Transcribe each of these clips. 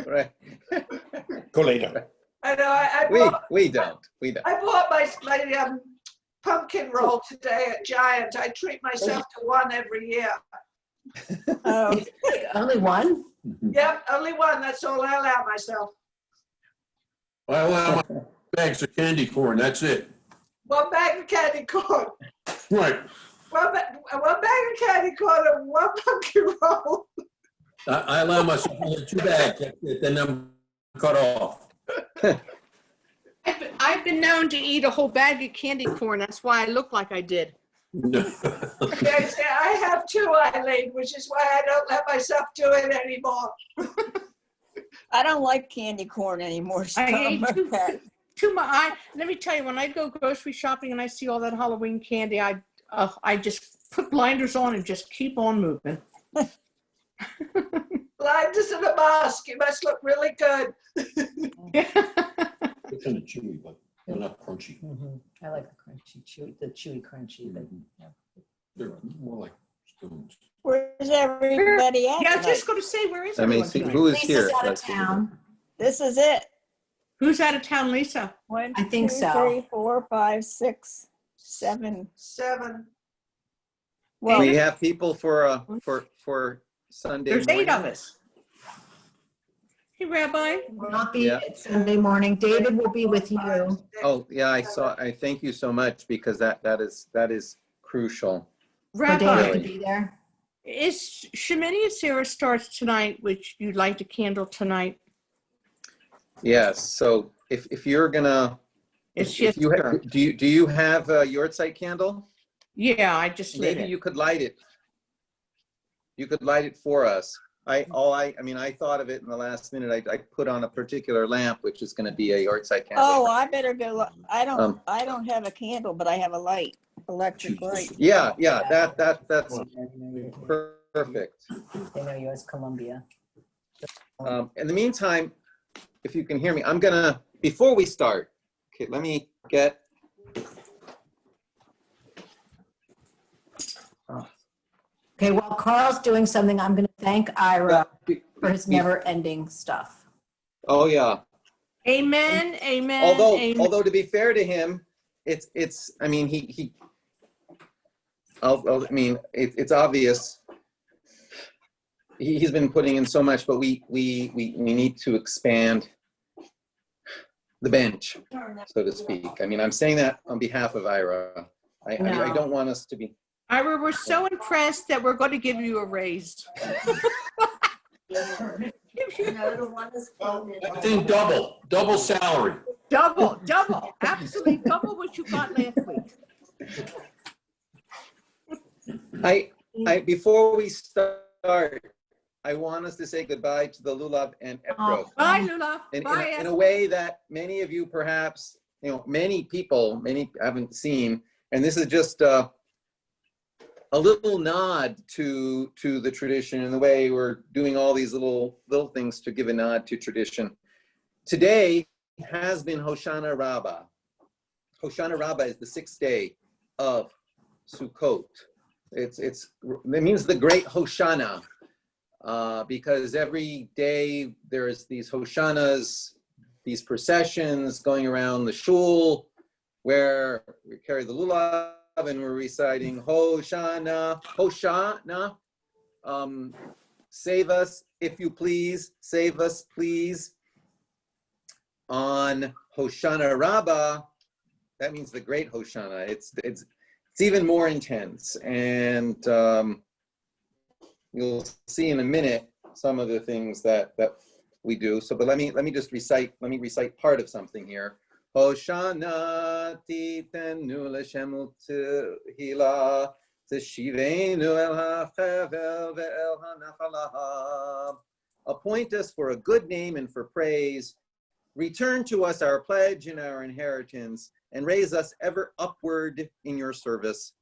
Right. Go later. I know. We don't. I bought my pumpkin roll today at Giant. I treat myself to one every year. Oh, Only one? Yep, only one. That's all I allow myself. I allow my bags of candy corn, that's it. One bag of candy corn. Right. One bag of candy corn and one pumpkin roll. I allow myself only 2 bags, that's it, then I'm cut off. I've been known to eat a whole bag of candy corn. That's why I look like I did. Yes, I have 2, Eileen, which is why I don't let myself do it anymore. I don't like candy corn anymore. So I I'm ate okay. too much. Let me tell you, when I go grocery shopping and I see all that Halloween candy, I just put blinders on and just keep on moving. Blinders and a mask. You must look really good. It's kind of chewy, but they're not crunchy. I like the chewy crunchy. But, yeah. They're more like stones. Where's everybody at? Yeah, I was tonight? just going to say, where is I mean, everyone see, tonight? who is Lisa's here? out of Let's see. town. This is it. Who's out of town, Lisa? 1, I think 2, so. 3, 4, 5, 6, 7. 7. Well, We have people for Sunday There's morning. 8 of us. Hey, Rabbi. Will not be Yeah. Sunday morning. David will be with you. Oh, yeah, I thank you so much, because that is crucial. For David to Rabbi, Really? be there. is Shemini Sarah starts tonight, which you'd like to candle tonight? Yes. So if you're gonna, It's if just you her. do you have a yahrzeit candle? Yeah, I just lit Maybe it. you could light it. You could light it for us. I thought of it in the last minute. I put on a particular lamp, which is going to be a yahrzeit candle. oh, I better go. I don't have a candle, but I have a light, electric light. Yeah, that's perfect. They know you as Columbia. In the meantime, if you can hear me, I'm gonna, before we start, okay, let me get. Okay, while Carl's doing something, I'm going to thank Ira for his be- never-ending stuff. Oh yeah. Amen, amen, amen. Although to be fair to him, it's. I mean, it's obvious. He's been putting in so much, but we need to expand the bench, so to speak. I mean, I'm saying that on behalf of Ira. I don't want us to be. Ira, we're so impressed that we're going to give you a raise. I think double salary. Double, absolutely double what you got last week. Before we start, I want us to say goodbye to the Lulav and Erev. Bye, Lula. Bye. In a way that many of you perhaps, many haven't seen, and this is just a little nod to the tradition, in the way we're doing all these little things to give a nod to tradition. Today has been Hoshana Rabbah. Hoshana Rabbah is the 6th day of Sukkot. It means the great Hoshana, because every day there's these Hoshanas, these processions going around the shul, where we carry the lulav and we're reciting Hoshana, Hoshana. Save us, if you please. Save us, please. On Hoshana Rabbah, that means the great Hoshana. It's even more intense, and you'll see in a minute some of the things that we do. So, but let me just recite. Let me recite part of something here. Hoshana titenu l'shem u'tehila teshivenu el ha'chevel ve'el ha'nafala. Appoint us for a good name and for praise. Return to us our pledge and our inheritance, and raise us ever upward in your service.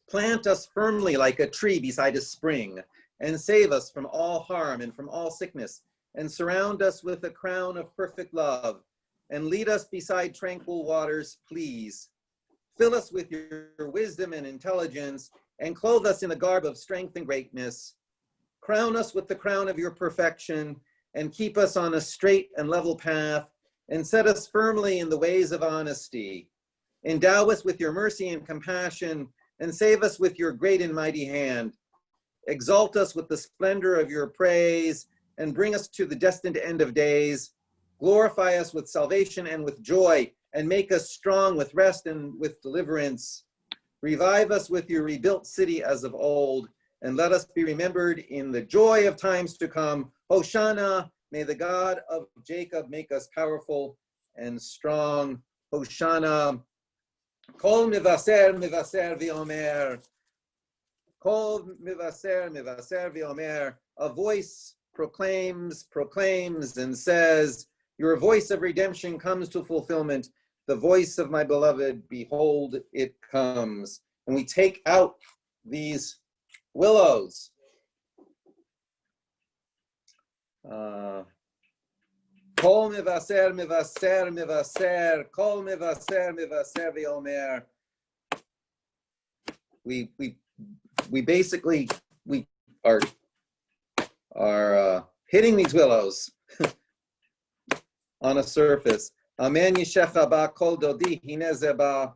Plant us firmly like a tree beside a spring, and save us from all harm and from all sickness, and surround us with a crown of perfect love, and lead us beside tranquil waters, please. Fill us with your wisdom and intelligence, and clothe us in the garb of strength and greatness. Crown us with the crown of your perfection, and keep us on a straight and level path, and set us firmly in the ways of honesty. Endow us with your mercy and compassion, and save us with your great and mighty hand. Exalt us with the splendor of your praise, and bring us to the destined end of days. Glorify us with salvation and with joy, and make us strong with rest and with deliverance. Revive us with your rebuilt city as of old, and let us be remembered in the joy of times to come. Hoshana, may the God of Jacob make us powerful and strong. Hoshana. Kol mivaser mivaser v'omer. Kol mivaser mivaser v'omer. A voice proclaims, and says, your voice of redemption comes to fulfillment. The voice of my beloved, behold, it comes. And we take out these willows. Kol mivaser mivaser mivaser. Kol mivaser mivaser v'omer. We basically are hitting these willows on a surface. Amen yishecha ba kol dodi hineze ba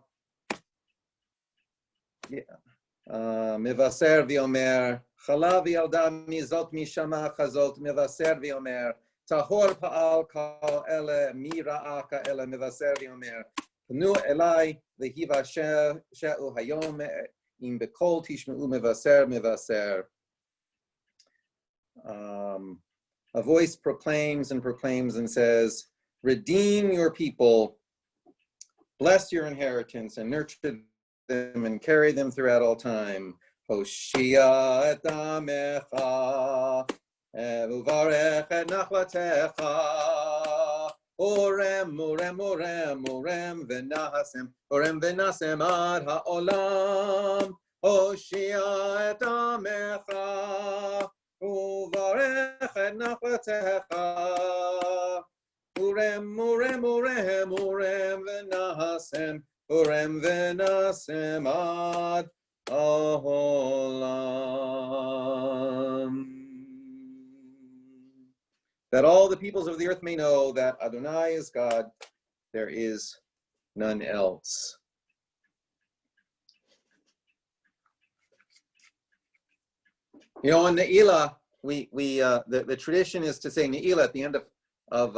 mivaser v'omer chalav yalda mizot mishama chazot mivaser v'omer tahor pa'al kol ele mira'aka ele mivaser v'omer pnu elai v'hiva she'u hayom im bekol tishmeu mivaser. A voice proclaims and says, redeem your people, bless your inheritance, and nurture them and carry them throughout all time. Hoshia et amecha, uvarech et nachlatecha, orem v'nasem ad ha'olam. Hoshia et amecha, uvarech et nachlatecha, urem v'nasem ad aholam. That all the peoples of the earth may know that Adonai is God, there is none else. You know, on Ne'ilah, the tradition is to say Ne'ilah at the end of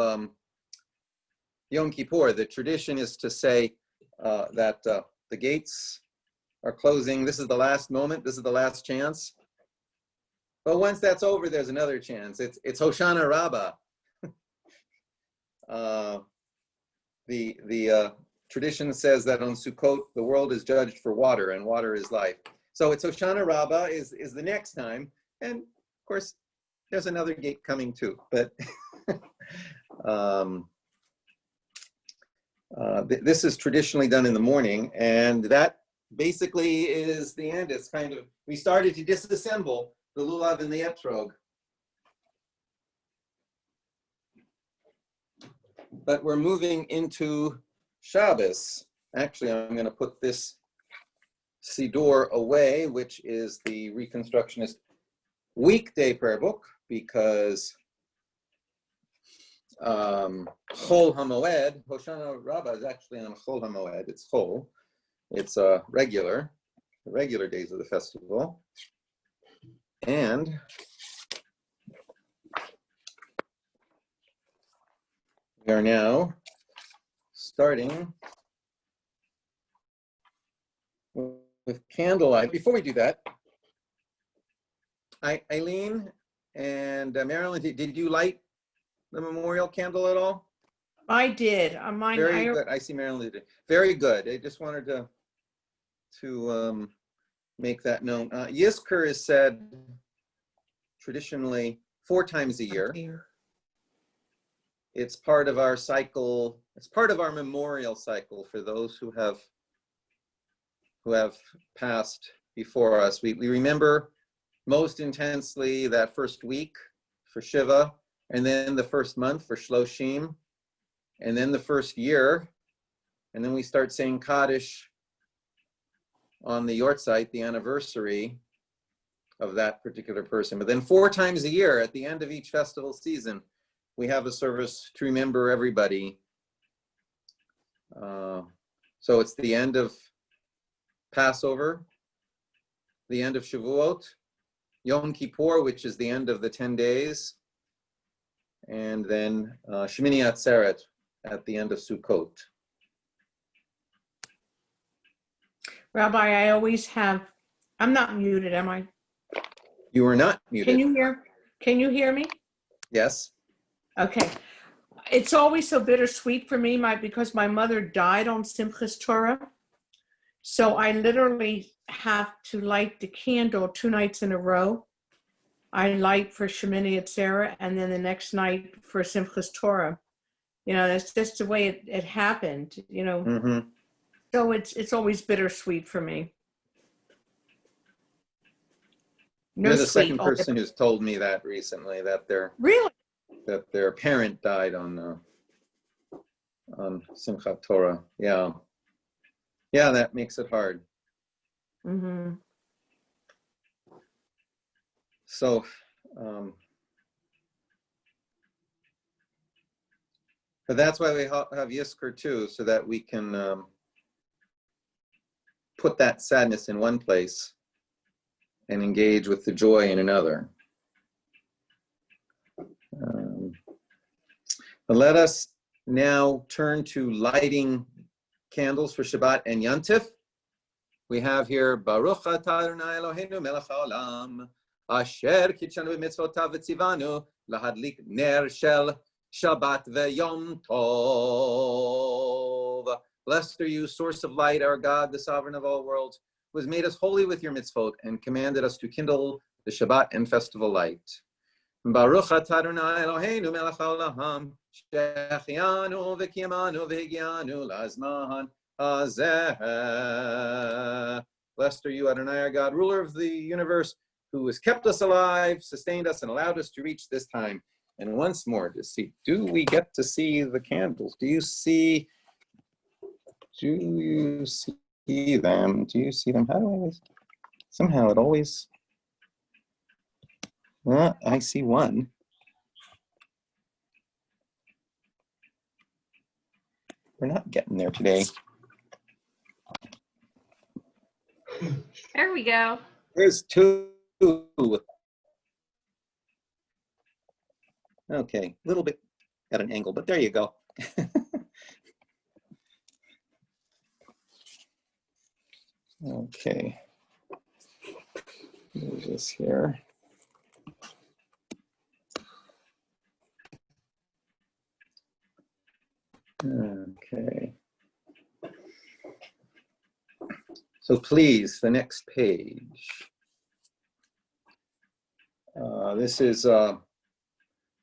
Yom Kippur. The tradition is to say that the gates are closing. This is the last moment. This is the last chance. But once that's over, there's another chance. It's Hoshana Rabbah. The tradition says that on Sukkot, the world is judged for water, and water is life. So it's Hoshana Rabbah is the next time. And of course, there's another gate coming too. But this is traditionally done in the morning, and that basically is the end. It's kind of, we started to disassemble the lulav and the etrog. But we're moving into Shabbos. Actually, I'm going to put this Siddur away, which is the Reconstructionist weekday prayer book, because Chol HaMoed, Hoshana Rabbah is actually on Chol HaMoed. It's Chol. It's regular days of the festival. And we are now starting with candlelight. Before we do that, Eileen and Marilyn, did you light the memorial candle at all? I did. Mine. Very good. I see Marilyn did. Very good. I just wanted to make that known. Yizkor is said traditionally 4 times a year. It's part of our cycle. It's part of our memorial cycle for those who have passed before us. We remember most intensely that first week for Shiva, and then the first month for Shloshim, and then the first year, and then we start saying Kaddish on the Yortzeit, the anniversary, of that particular person. But then 4 times a year, at the end of each festival season, we have a service to remember everybody. So it's the end of Passover, the end of Shavuot, Yom Kippur, which is the end of the 10 days, and then Shemini Atzeret at the end of Sukkot. Rabbi, I always have, I'm not muted, am I? You are not muted. Can you hear me? Yes. Okay. It's always so bittersweet for me because my mother died on Simchas Torah. So I literally have to light the candle 2 nights in a row. I light for Shemini Atzeret and then the next night for Simchas Torah. You know, that's just the way it happened, you know. Mm-hmm. So it's always bittersweet for me. No You're the sweet, second person who's told me that recently, that their parent died on Simchat Torah. Yeah, that makes it hard. Mm-hmm. So, but that's why we have Yizkor too, so that we can put that sadness in one place and engage with the joy in another. But let us now turn to lighting candles for Shabbat and Yantif. We have here Baruch atah Adonai Eloheinu melech haolam asher kitshanu b'mitzvotav v'tzivanu lahadlik ner shel Shabbat ve'yom tov. Blessed are you, source of light, our God, the sovereign of all worlds, who has made us holy with your mitzvot and commanded us to kindle the Shabbat and festival light. Baruch atah Adonai Eloheinu melech haolam shechianu v'kiyamanu v'higianu lazman hazeh. Blessed are you, Adonai, our God, ruler of the universe, who has kept us alive, sustained us, and allowed us to reach this time. And once more, do we get to see the candles? Do you see them? Do you see them? How do I always? Somehow it always. I see one. We're not getting there today. There we go. There's 2. Okay, a little bit at an angle, but there you go. Okay. Move this here. Okay. So please, the next page. This is a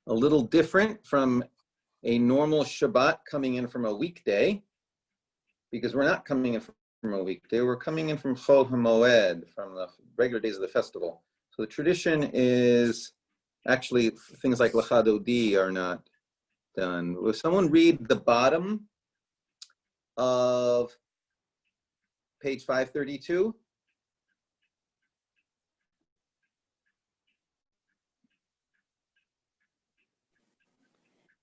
little different from a normal Shabbat coming in from a weekday, because we're not coming in from a weekday, we're coming in from Chol HaMoed, from the regular days of the festival. So the tradition is actually things like Lecha Dodi are not done. Will someone read the bottom of page 532?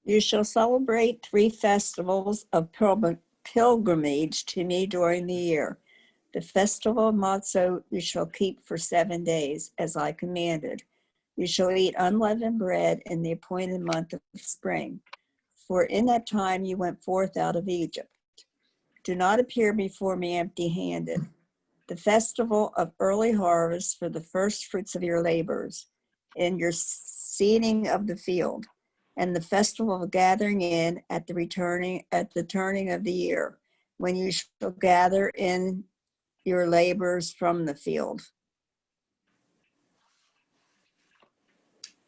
You shall celebrate 3 festivals of pilgrimage to me during the year. The festival of Matzot you shall keep for 7 days, as I commanded. You shall eat unleavened bread in the appointed month of spring, for in that time you went forth out of Egypt. Do not appear before me empty-handed. The festival of early harvest for the first fruits of your labors, in your seeding of the field, and the festival of gathering in at the turning of the year, when you shall gather in your labors from the field.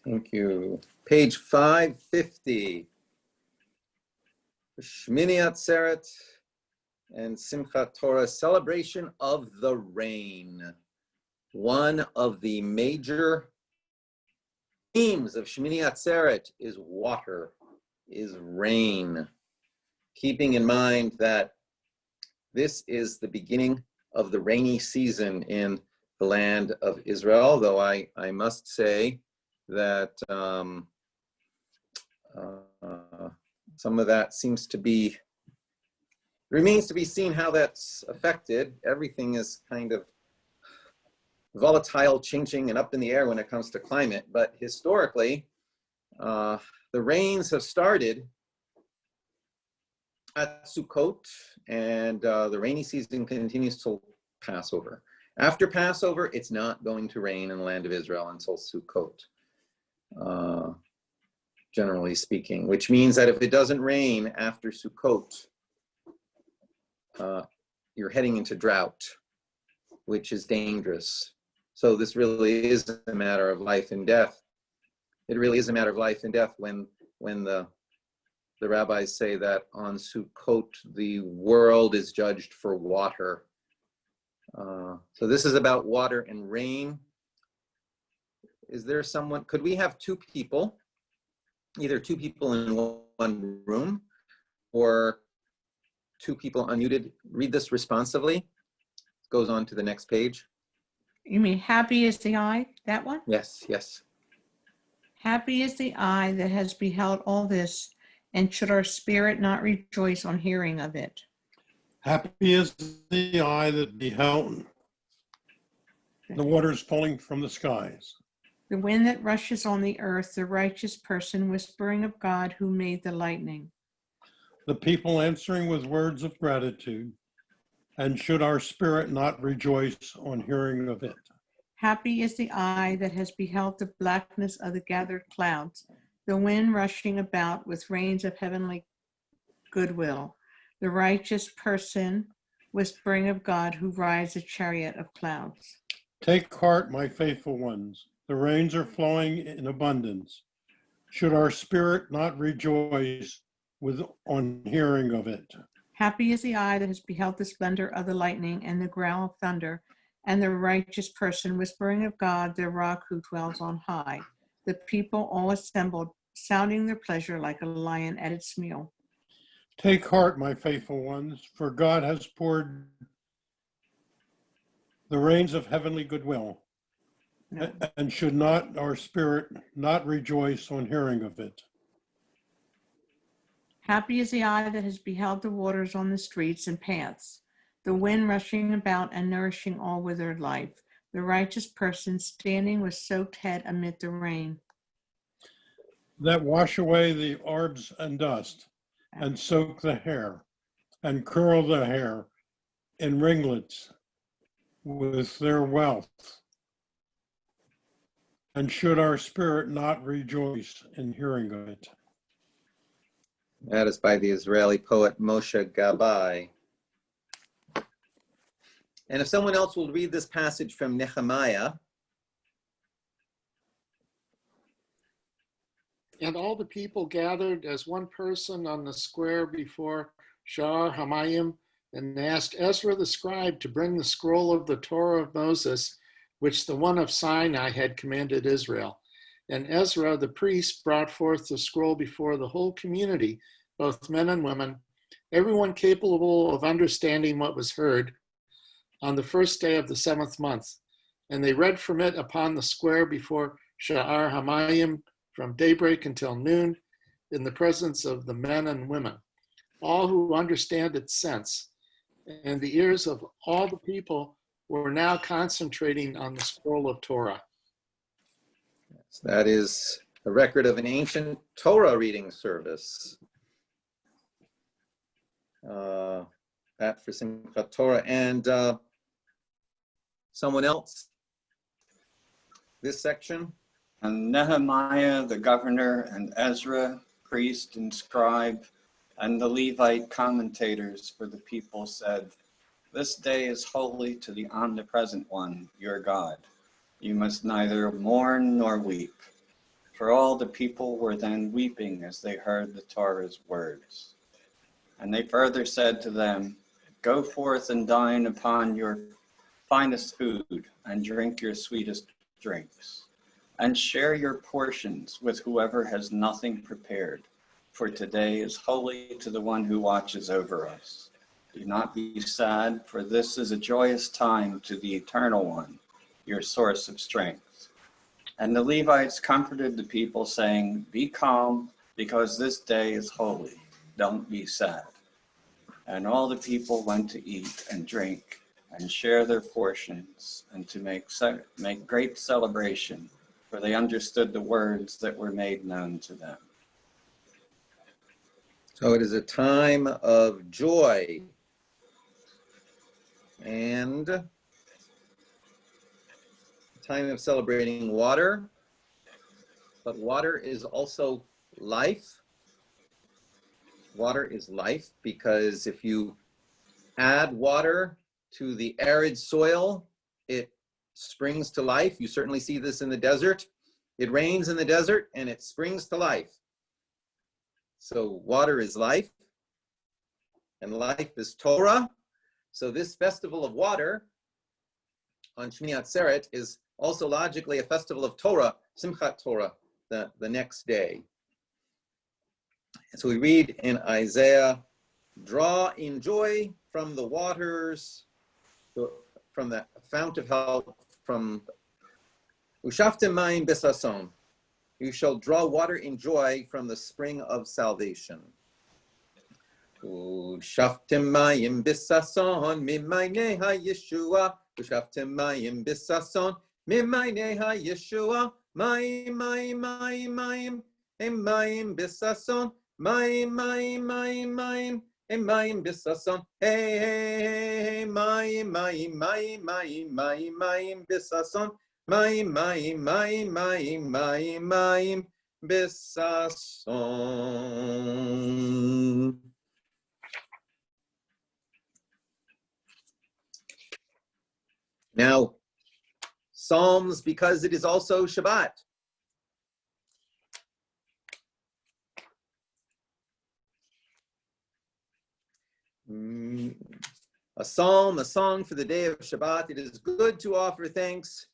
Thank you. Page 550. Shemini Atzeret and Simchat Torah, celebration of the rain. One of the major themes of Shemini Atzeret is water, is rain. Keeping in mind that this is the beginning of the rainy season in the land of Israel, though I must say that some of that remains to be seen how that's affected. Everything is kind of volatile, changing, and up in the air when it comes to climate. But historically, the rains have started at Sukkot, and the rainy season continues till Passover. After Passover, it's not going to rain in the land of Israel until Sukkot, generally speaking, which means that if it doesn't rain after Sukkot, you're heading into drought, which is dangerous. So this really is a matter of life and death. It really is a matter of life and death when the rabbis say that on Sukkot, the world is judged for water. So this is about water and rain. Is there someone, could we have two people, either two people in one room or two people unmuted, read this responsively? It goes on to the next page. You mean happy is the eye, that one? Yes, yes. Happy is the eye that has beheld all this, and should our spirit not rejoice on hearing of it? Happy is the eye that beheld the waters falling from the skies. The wind that rushes on the earth, the righteous person whispering of God who made the lightning. The people answering with words of gratitude, and should our spirit not rejoice on hearing of it? Happy is the eye that has beheld the blackness of the gathered clouds, the wind rushing about with rains of heavenly goodwill, the righteous person whispering of God who rides a chariot of clouds. Take heart, my faithful ones. The rains are flowing in abundance. Should our spirit not rejoice on hearing of it? Happy is the eye that has beheld the splendor of the lightning and the growl of thunder, and the righteous person whispering of God, their rock who dwells on high. The people all assembled, sounding their pleasure like a lion at its meal. Take heart, my faithful ones, for God has poured the rains of heavenly goodwill. No. And should not our spirit not rejoice on hearing of it? Happy is the eye that has beheld the waters on the streets and paths, the wind rushing about and nourishing all withered life, the righteous person standing with soaked head amid the rain. That wash away the arbs and dust, and soak the hair, and curl the hair in ringlets with their wealth. And should our spirit not rejoice in hearing of it? That is by the Israeli poet Moshe Gabbai. And if someone else will read this passage from Nehemiah. And all the people gathered as one person on the square before Sha'ar Hamayim, and asked Ezra the scribe to bring the scroll of the Torah of Moses, which the one of Sinai had commanded Israel. And Ezra the priest brought forth the scroll before the whole community, both men and women, everyone capable of understanding what was heard, on the first day of the 7th month. And they read from it upon the square before Sha'ar Hamayim from daybreak until noon, in the presence of the men and women, all who understand its sense. And the ears of all the people were now concentrating on the scroll of Torah. Yes, that is a record of an ancient Torah reading service. That for Simchat Torah. And someone else? This section? And Nehemiah, the governor, and Ezra, priest and scribe, and the Levite commentators for the people said, "This day is holy to the omnipresent one, your God. You must neither mourn nor weep." For all the people were then weeping as they heard the Torah's words. And they further said to them, "Go forth and dine upon your finest food and drink your sweetest drinks, and share your portions with whoever has nothing prepared. For today is holy to the one who watches over us. Do not be sad, for this is a joyous time to the Eternal One. your source of strength. And the Levites comforted the people, saying, be calm, because this day is holy. Don't be sad. And all the people went to eat and drink and share their portions, and to make great celebration, for they understood the words that were made known to them. So it is a time of joy and a time of celebrating water, but water is also life. Water is life, because if you add water to the arid soil, it springs to life. You certainly see this in the desert. It rains in the desert and it springs to life. So water is life, and life is Torah. So this festival of water on Shemini Atzeret is also logically a festival of Torah, Simchat Torah, the next day. And so we read in Isaiah, draw in joy from the waters, from the fount of health, from Ushaftem mayim b'sason. You shall draw water in joy from the spring of salvation. Ushaftem mayim b'sason mimaynei ha-Yeshua. Ushaftem mayim b'sason mimaynei ha-Yeshua. Mayim, mayim, mayim, mayim, mayim b'sason. Mayim, mayim, mayim, mayim. Mayim b'sason, hey, hey, hey, mayim, mayim, mayim, mayim, mayim, mayim b'sason, mayim, mayim, mayim, mayim, mayim, mayim b'sason. Now, Psalms, because it is also Shabbat. A psalm, a song for the day of Shabbat. It is good to offer thanks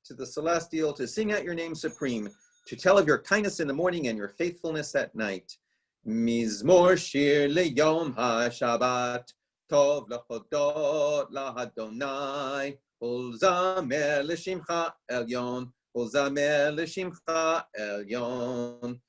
to the celestial, to sing out your name supreme, to tell of your kindness in the morning and your faithfulness at night. Mizmor shir leyom ha-Shabbat, tov lachodot lahadonai, ol zamer l'shimcha elyon, ol zamer l'shimcha elyon,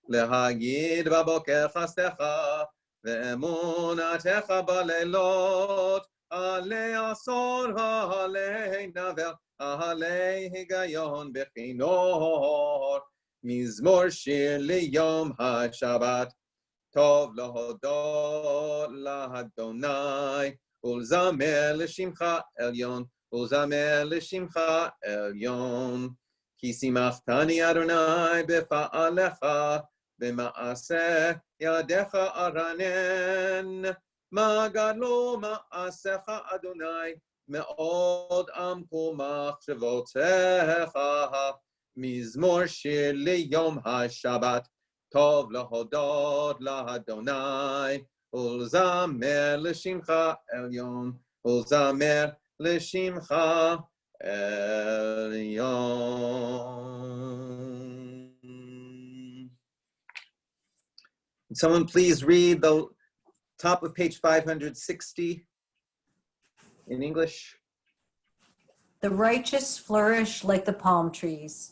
lehagid baboker chastecha, ואמונתך בלילות, עלי עשור, עלי נבל, עלי היגיון בכינור, מזמור שיר ליום השבת, טוב להודות לאדוני, ולזמר לשמך עליון, ולזמר לשמך עליון, כי שימחתני אדוני בפעלך, במעשה ידיך ארנן, מה גדלו מעשיך אדוני, מאוד עמקו מחשבותיך, מזמור שיר ליום השבת, טוב להודות לאדוני, ולזמר לשמך עליון, ולזמר לשמך עליון. Someone please read the top of page 560 in English. The righteous flourish like the palm trees.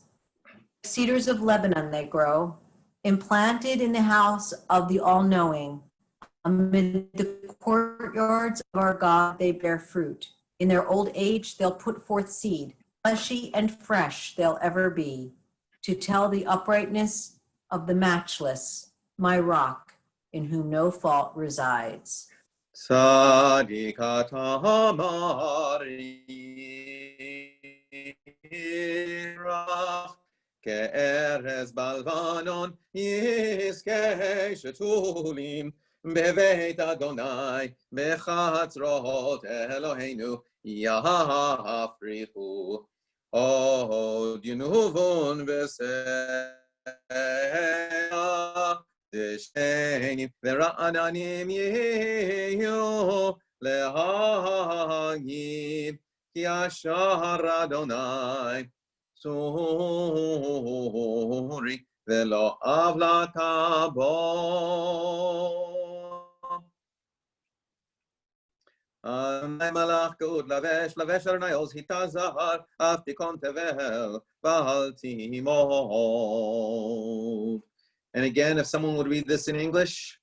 Cedars of Lebanon they grow, implanted in the house of the all-knowing. Amid the courtyards of our God they bear fruit. In their old age they'll put forth seed. Fleshy and fresh they'll ever be, to tell the uprightness of the matchless, my rock, in whom no fault resides. Tzadikat hamarich ke'erez balvanon yiskei shetulim beveit Adonai bechatzrot Eloheinu yafrichu od yinuvun v'se'ah Disheni vera'ananim yehu lehagid ki ashar Adonai suri velo avlata bo. Adonai malach geud lavesh, lavesh Adonai oz hitazar, af tikon tevel, v'al timod. And again, if someone would read this in English,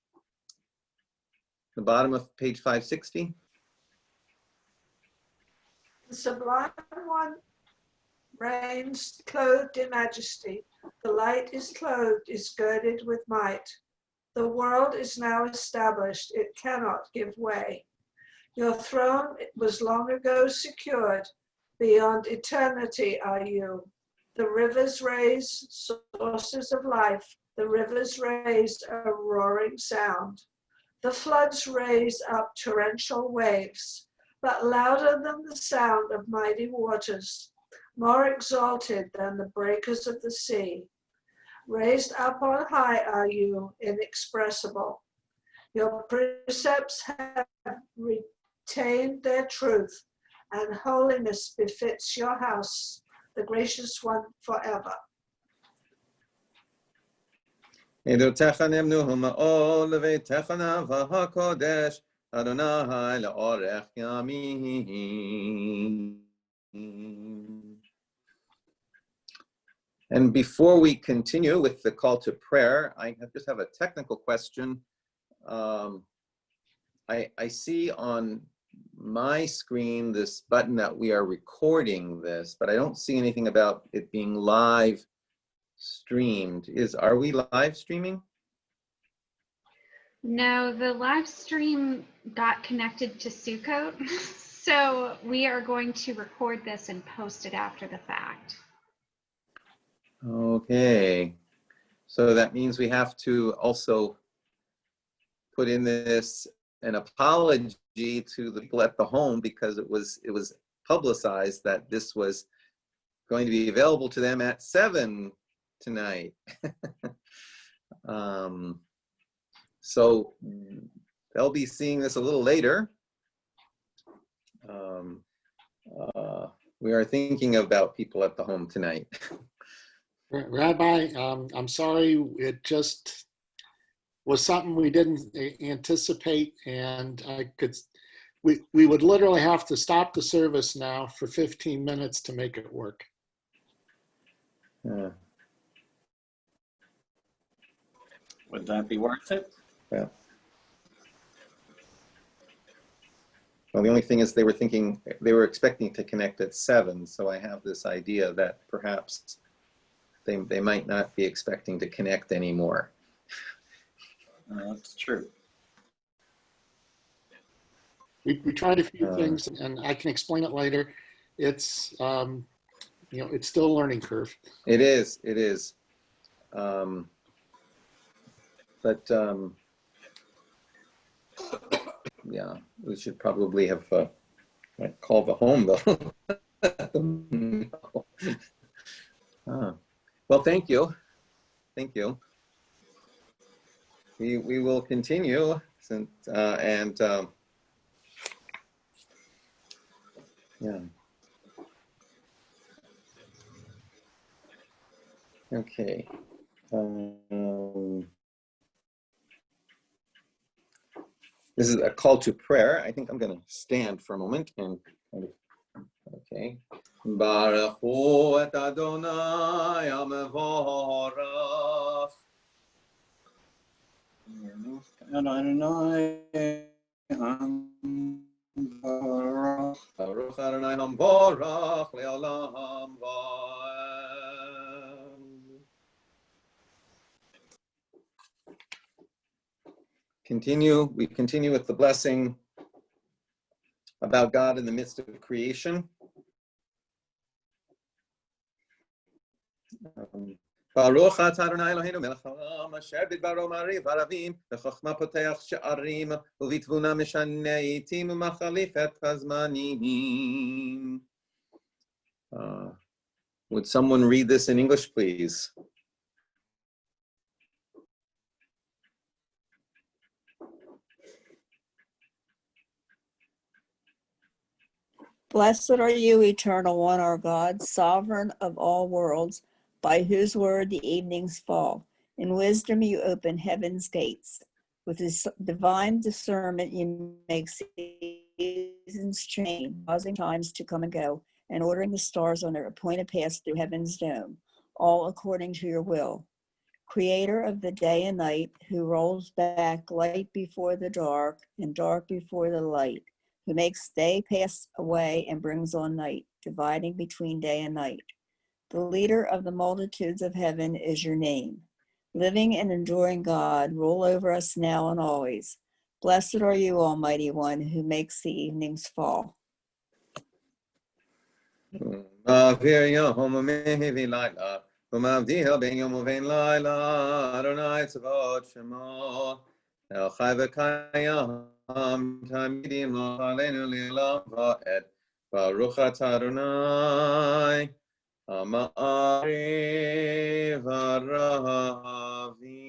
the bottom of page 560. The Sublime One reigns clothed in majesty. The light is clothed, is girded with might. The world is now established. It cannot give way. Your throne was long ago secured. Beyond eternity are you. The rivers raise sources of life. The rivers raise a roaring sound. The floods raise up torrential waves, but louder than the sound of mighty waters, more exalted than the breakers of the sea. Raised up on high are you, inexpressible. Your precepts have retained their truth, and holiness befits your house, the gracious one forever. עדותיך נאמנו מאוד לביתך נאווה הקודש, אדוני לאורך ימים. And before we continue with the call to prayer, I just have a technical question. I see on my screen this button that we are recording this, but I don't see anything about it being live streamed. Are we live streaming? No, the live stream got connected to Sukkot, so we are going to record this and post it after the fact. Okay, so that means we have to also put in an apology to the people at the home, because it was publicized that this was going to be available to them at 7 tonight. So they'll be seeing this a little later. We are thinking about people at the home tonight. Rabbi, I'm sorry, it just was something we didn't anticipate, and we would literally have to stop the service now for 15 minutes to make it work. Would that be worth it? Yeah. Well, the only thing is they were expecting to connect at 7, so I have this idea that perhaps they might not be expecting to connect anymore. That's true. We tried a few things, and I can explain it later. It's it's still a learning curve. It is. But yeah, we should probably have called the home though. Well, thank you. We will continue, yeah. Okay. This is a call to prayer. I think I'm going to stand for a moment and okay. Baruch hu et Adonai hamevorach. Baruch Adonai hamevorach le'olam va'ed. We continue with the blessing about God in the midst of creation. Baruch atah Adonai Eloheinu melech haolam asher bidbaro ma'ariv haravim v'chochma poteach she'arim u'vitvuna mishaneh itim u'machalif et hazmanim. Would someone read this in English, please? Blessed are you, Eternal One, our God, sovereign of all worlds, by whose word the evenings fall. In wisdom you open heaven's gates. With this divine discernment you make seasons change, causing times to come and go, and ordering the stars on their appointed paths through heaven's dome, all according to your will. Creator of the day and night, who rolls back light before the dark and dark before the light, who makes day pass away and brings on night, dividing between day and night. The leader of the multitudes of heaven is your name. Living and enduring God, rule over us now and always. Blessed are you, Almighty One, who makes the evenings fall. ומבדיל בין יום ובין לילה, אדוני צבאות שמו, אל חי וקיים, תמיד ימלוך עלינו לעולם ועד. ברוך אתה אדוני, המעריב הרבים.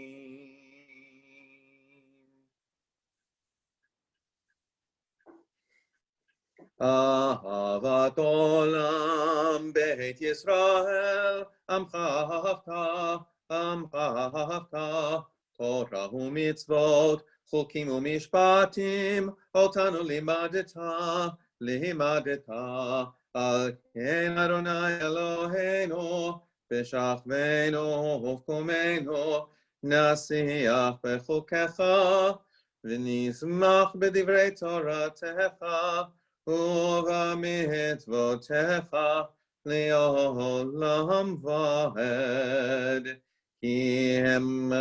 אהבת עולם בית ישראל, עמך אהבת, תורה ומצוות, חוקים ומשפטים, אותנו לימדת, על כן אדוני אלוהינו, בשכבנו ובקומנו, נשיח בחוקיך, ונשמח בדברי תורתך, ובמצוותיך לעולם ועד. כי הם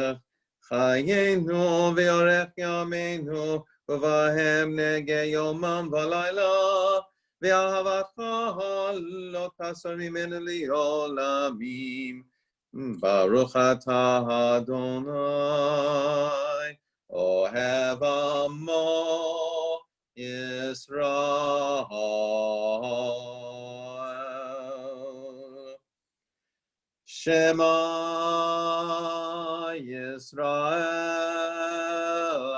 חיינו ואורך ימינו, ובהם נגע יומם ולילה, ואהבתך לא תסר ממנו לעולמים. ברוך אתה אדוני, אוהב עמו Yisrael. Shema Yisrael,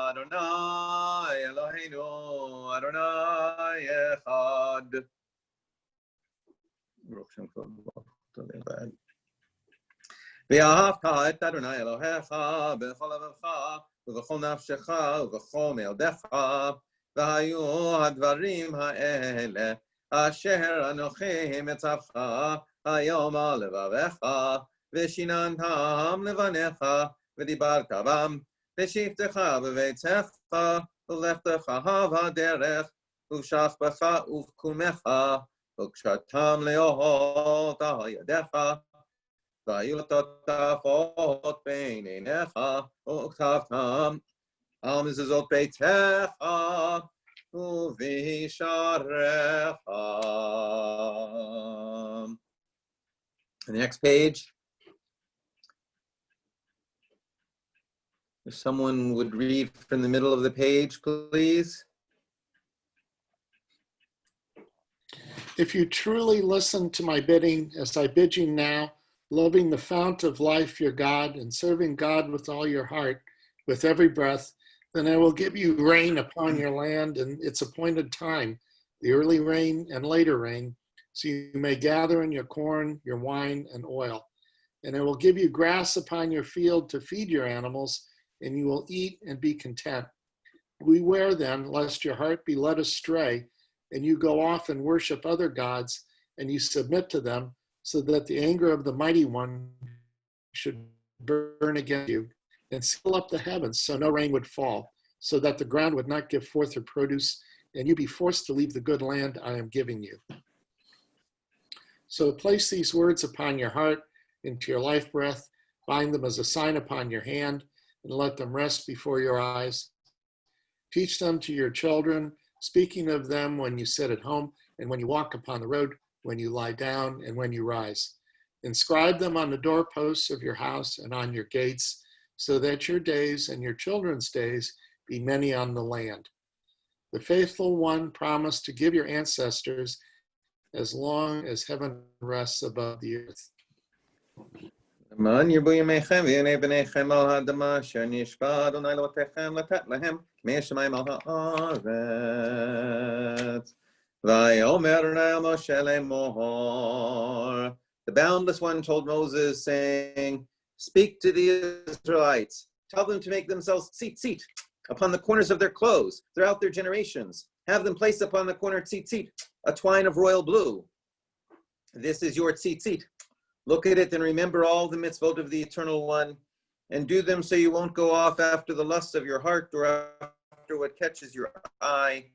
Adonai Eloheinu, Adonai Echad. ואהבת את אדוני אלוהיך בכל לבבך ובכל נפשך ובכל מאודך. והיו הדברים האלה אשר אנוכי מצווך היום על לבביך, ושיננתם לבניך, ודיברת בם, בשבתך בביתך, ולכתך בדרך, ובשכבך ובקומך, וקשתם לאהוב על ידיך, והיו תותפות בין עיניך, וכתבתם על מזוזות ביתך ובשעריך. The next page. If someone would read from the middle of the page, please. If you truly listen to my bidding as I bid you now, loving the fount of life, your God, and serving God with all your heart, with every breath, then I will give you rain upon your land in its appointed time, the early rain and later rain, so you may gather in your corn, your wine, and oil. And I will give you grass upon your field to feed your animals, and you will eat and be content. Beware then, lest your heart be led astray, and you go off and worship other gods, and you submit to them, so that the anger of the Mighty One should burn against you, and seal up the heavens so no rain would fall, so that the ground would not give forth her produce, and you be forced to leave the good land I am giving you. So place these words upon your heart, into your life breath, bind them as a sign upon your hand, and let them rest before your eyes. Teach them to your children, speaking of them when you sit at home, and when you walk upon the road, when you lie down, and when you rise. Inscribe them on the doorposts of your house and on your gates, so that your days and your children's days be many on the land. The faithful one promised to give your ancestors as long as heaven rests above the earth. למען ירבו ימיכם ויענה בניכם על האדמה אשר נשבע אדוני אלוהיכם לתת להם מהשמיים על הארץ. ויאמר אדוני אל משה לאמור. The boundless one told Moses, saying, speak to the Israelites, tell them to make themselves seat upon the corners of their clothes throughout their generations, Have them place upon the corner tzitzit, a twine of royal blue. This is your tzitzit. Look at it and remember all the mitzvot of the Eternal One, and do them so you won't go off after the lusts of your heart or after what catches your eye,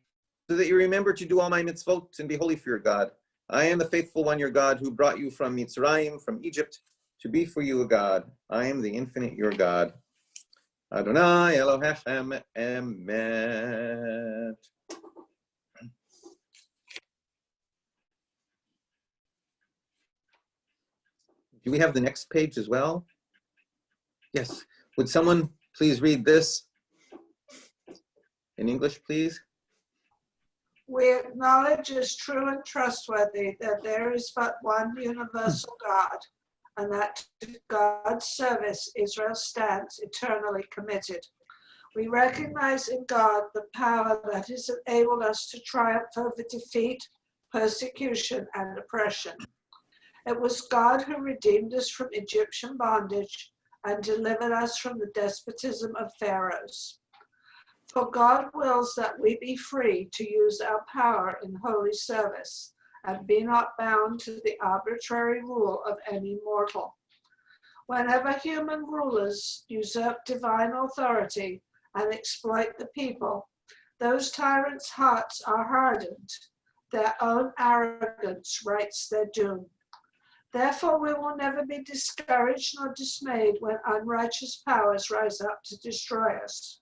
so that you remember to do all my mitzvot and be holy for your God. I am the faithful one, your God, who brought you from Mitzrayim, from Egypt, to be for you a God. I am the infinite, your God. Adonai Elohechem Emet. Do we have the next page as well? Yes. Would someone please read this in English, please? We acknowledge as true and trustworthy that there is but one universal God, and that to God's service Israel stands eternally committed. We recognize in God the power that has enabled us to triumph over defeat, persecution, and oppression. It was God who redeemed us from Egyptian bondage and delivered us from the despotism of pharaohs. For God wills that we be free to use our power in holy service and be not bound to the arbitrary rule of any mortal. Whenever human rulers usurp divine authority and exploit the people, those tyrants' hearts are hardened. Their own arrogance writes their doom. Therefore, we will never be discouraged nor dismayed when unrighteous powers rise up to destroy us.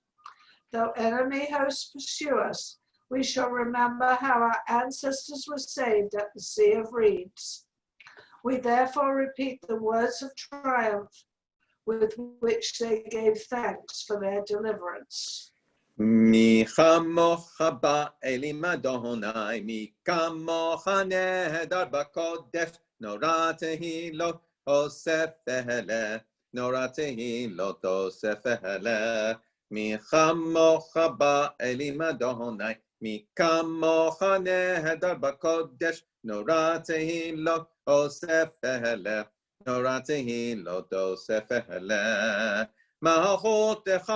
Though enemy hosts pursue us, we shall remember how our ancestors were saved at the Sea of Reeds. We therefore repeat the words of triumph with which they gave thanks for their deliverance. Mi chamocha ba'elim Adonai, mi kamocha nehedar b'kodesh, Nora tehilot osef ele, Nora tehilot osef ele. Mi chamocha ba'elim Adonai, mi kamocha nehedar b'kodesh, Nora tehilot osef ele, Nora tehilot osef ele. מערכותך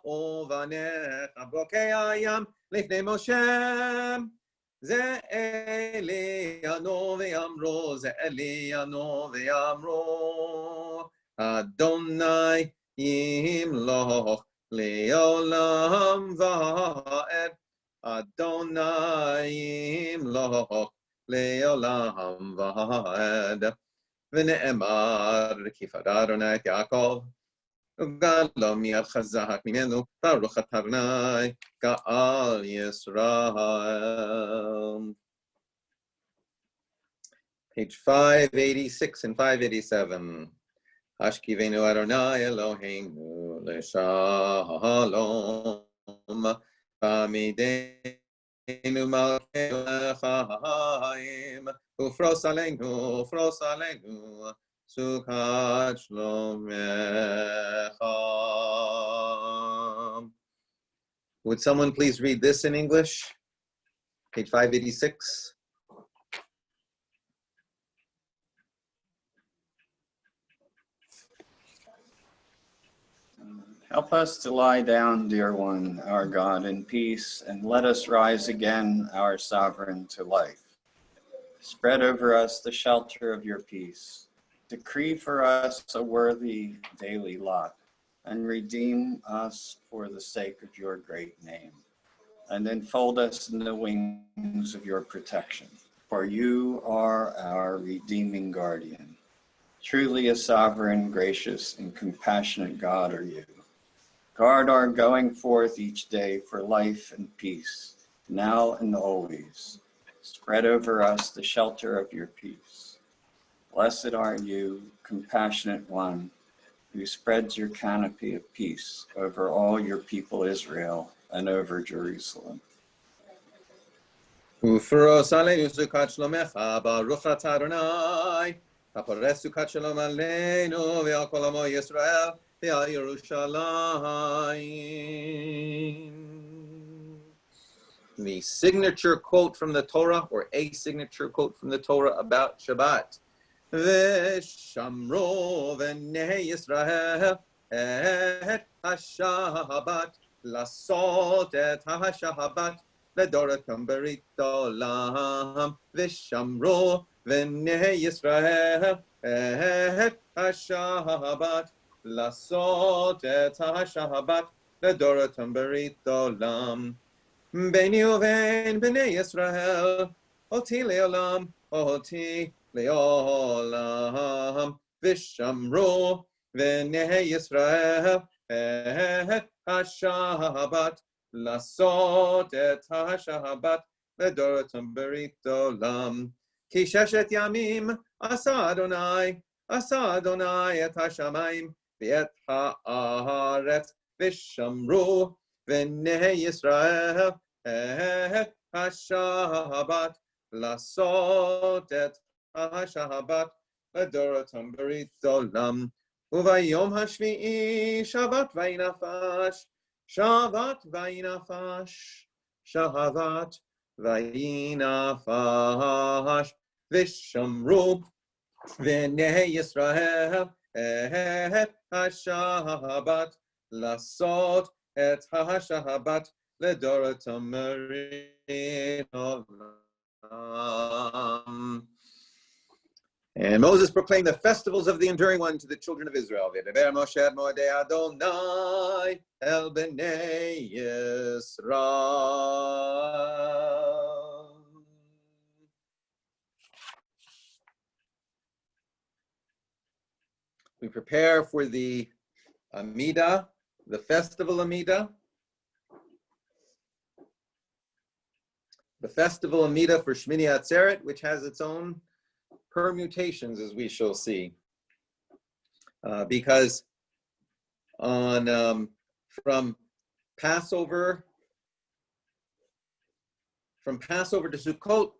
ובניך בוקי הים לפני משה. זה אלינו ויאמרו, זה אלינו ויאמרו, אדוני ימלוך לעולם ועד, אדוני ימלוך לעולם ועד. ונאמר כי פדה אדוני את יעקב, וגאלו מיד חזק ממנו, ברוך אתה אדוני גאל ישראל. Page 586 and 587. Hashkivenu Adonai Eloheinu l'shalom, Hamidenu malkeinu l'chaim, ufros aleinu, Sukkot Shlomecha. Would someone please read this in English? Page 586. Help us to lie down, dear one, our God, in peace, and let us rise again, our sovereign, to life. Spread over us the shelter of your peace. Decree for us a worthy daily lot, and redeem us for the sake of your great name, and enfold us in the wings of your protection. For you are our redeeming guardian. Truly a sovereign, gracious, and compassionate God are you. Guard our going forth each day for life and peace, now and always. Spread over us the shelter of your peace. Blessed are you, compassionate one, who spreads your canopy of peace over all your people Israel and over Jerusalem. Ufros aleinu sukkot shlomecha, baruch atah Adonai, haporech sukkot shalom aleinu, ve'al kol amo Yisrael, ve'al Yerushalayim. The signature quote from the Torah, or a signature quote from the Torah about Shabbat. V'shamro v'nei Yisrael et ha-Shabbat, lasot et ha-Shabbat לדורתם ברית עולם, ושמרו בני ישראל את השבת, לעשות את השבת לדורתם ברית עולם. ביני ובין בני ישראל, אותי לעולם, אותי לעולם, ושמרו בני ישראל את השבת, לעשות את השבת לדורתם ברית עולם. כי 6 ימים עשה אדוני את השמיים ואת הארץ, ושמרו בני ישראל את השבת, לעשות את השבת לדורתם ברית עולם. וביום השביעי שבת וינפש, שבת וינפש, שבת וינפש, ושמרו בני ישראל את השבת, לעשות את השבת לדורתם ברית עולם. And Moses proclaimed the festivals of the enduring one to the children of Israel. V'yedaber Moshe ad moedei Adonai el bnei Yisrael. We prepare for the Amidah, the festival Amidah. The festival Amidah for Shemini Atzeret, which has its own permutations, as we shall see, because on from Passover to Sukkot,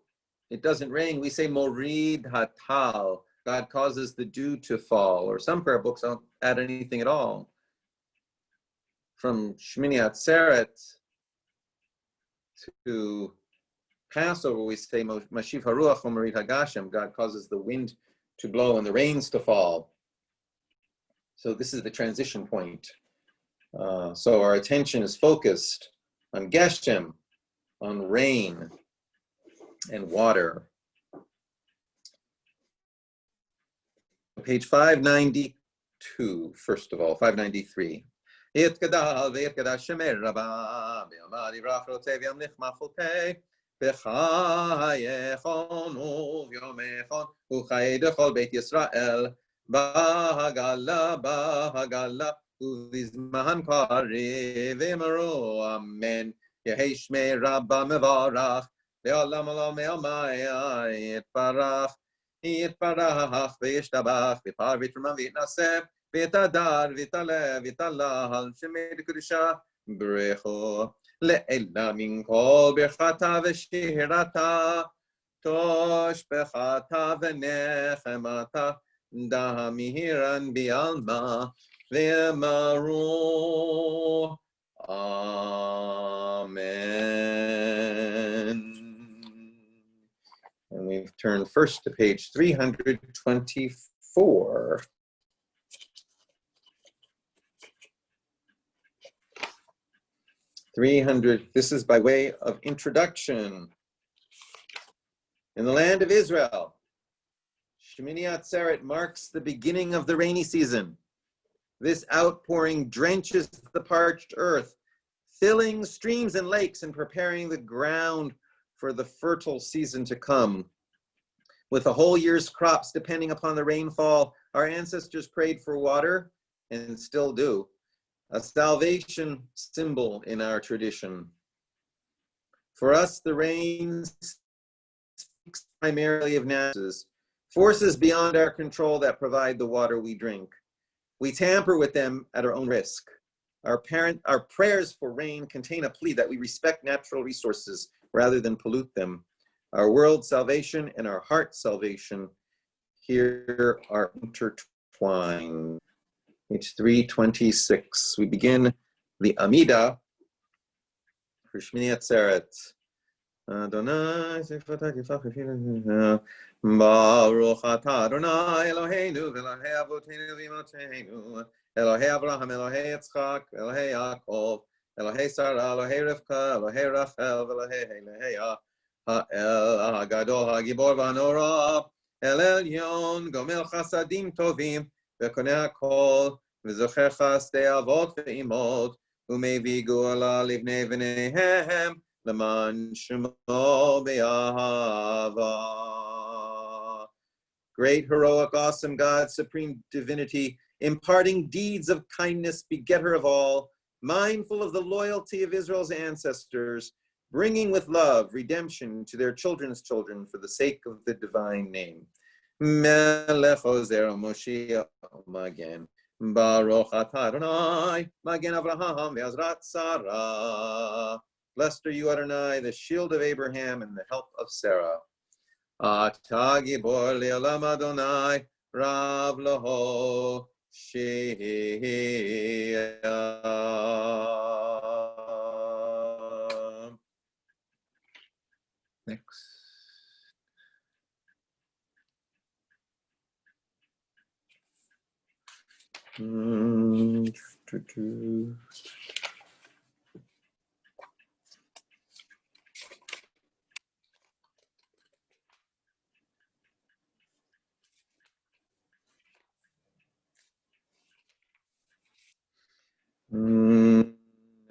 it doesn't rain. We say Morid Hatal. God causes the dew to fall, or some prayer books don't add anything at all. From Shemini Atzeret to Passover, we say Mashiv Haruach Omerit Hagashem. God causes the wind to blow and the rains to fall. So this is the transition point. So our attention is focused on Geshem, on rain and water. Page 592, first of all, 593. Yitkadal v'yitkadash shemer rabba v'yamad yivrach rotzei v'yamlich machotei v'chayechon u'vyomechon u'chay dechol beit Yisrael bahagala u'vizman kari v'yimaru amen yehi shmei rabba mevarach ve'olam olam me'amaya yitbarach יתברך וישתבח ופר ויתרומם ויתנשא ויתהדר ויתעלה ויתהלל שמי לקדושה ברכו לעילה מן כל ברכתה ושירתה תושבחתה ונחמתה דהמירן בעלמא ואמרו אמן. And we've turned first to page 324. This is by way of introduction. In the land of Israel, Shemini Atzeret marks the beginning of the rainy season. This outpouring drenches the parched earth, filling streams and lakes and preparing the ground for the fertile season to come. With a whole year's crops depending upon the rainfall, our ancestors prayed for water and still do, a salvation symbol in our tradition. For us, the rain speaks primarily of forces beyond our control that provide the water we drink. We tamper with them at our own risk. Our prayers for rain contain a plea that we respect natural resources rather than pollute them. Our world salvation and our heart salvation here are intertwined. Page 326. We begin the Amidah for Shemini Atzeret. Adonai Baruch atah Adonai Eloheinu v'Elokei Avotenu v'Imotenu Elohei Avraham, Elohei Yitzchak, Elohei Yaakov, Elohei Sarah, Elohei Rivka, Elohei Rachel, Elohei Leah, Ha'el HaGadol HaGibor VaNorah, El Elyon, Gomel Chasadim Tovim, Vekonei HaKol, V'zocher Chasdei Avot Ve'imot, U'mevii Geula Livnei V'neihem, L'man Shemo Be'ahava. Great, heroic, awesome God, supreme divinity, imparting deeds of kindness, begetter of all, mindful of the loyalty of Israel's ancestors, bringing with love redemption to their children's children for the sake of the divine name. Melech Ozer Moshiach Magen, Baruch atah Adonai, Magen Avraham ve'Azrat Sarah. Blessed are you, Adonai, the shield of Abraham and the help of Sarah. Atah Gibor le'olam Adonai, Rav Loho Shea. Next.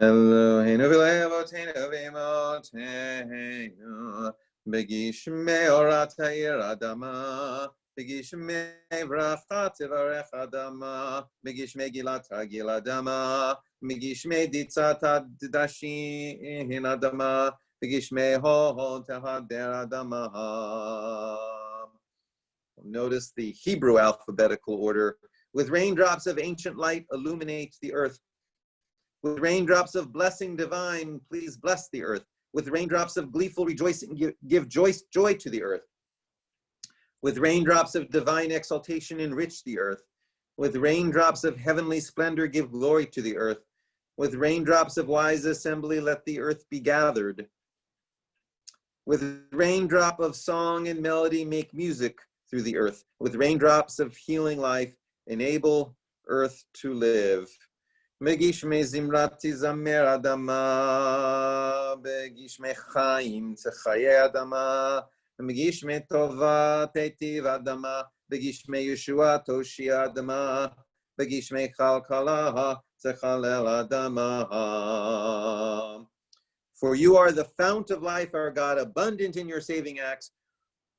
Eloheinu v'levoteinu v'imoteinu b'gishmei orat ha'ir adama b'gishmei vracha tivarech adama b'gishmei gilat ha'gil adama b'gishmei ditzat ha'dashin adama b'gishmei ho'on tehader adama. Notice the Hebrew alphabetical order. With raindrops of ancient light, illuminate the earth. With raindrops of blessing divine, please bless the earth. With raindrops of gleeful rejoicing, give joy to the earth. With raindrops of divine exaltation, enrich the earth. With raindrops of heavenly splendor, give glory to the earth. With raindrops of wise assembly, let the earth be gathered. With raindrop of song and melody, make music through the earth. With raindrops of healing life, enable earth to live. Begishmei zimrati zamer adama, begishmei chaim tchayei adama, begishmei tova teitiv adama, begishmei Yeshua toshi adama, begishmei chalkala tchalel adama. For you are the fount of life, our God, abundant in your saving acts.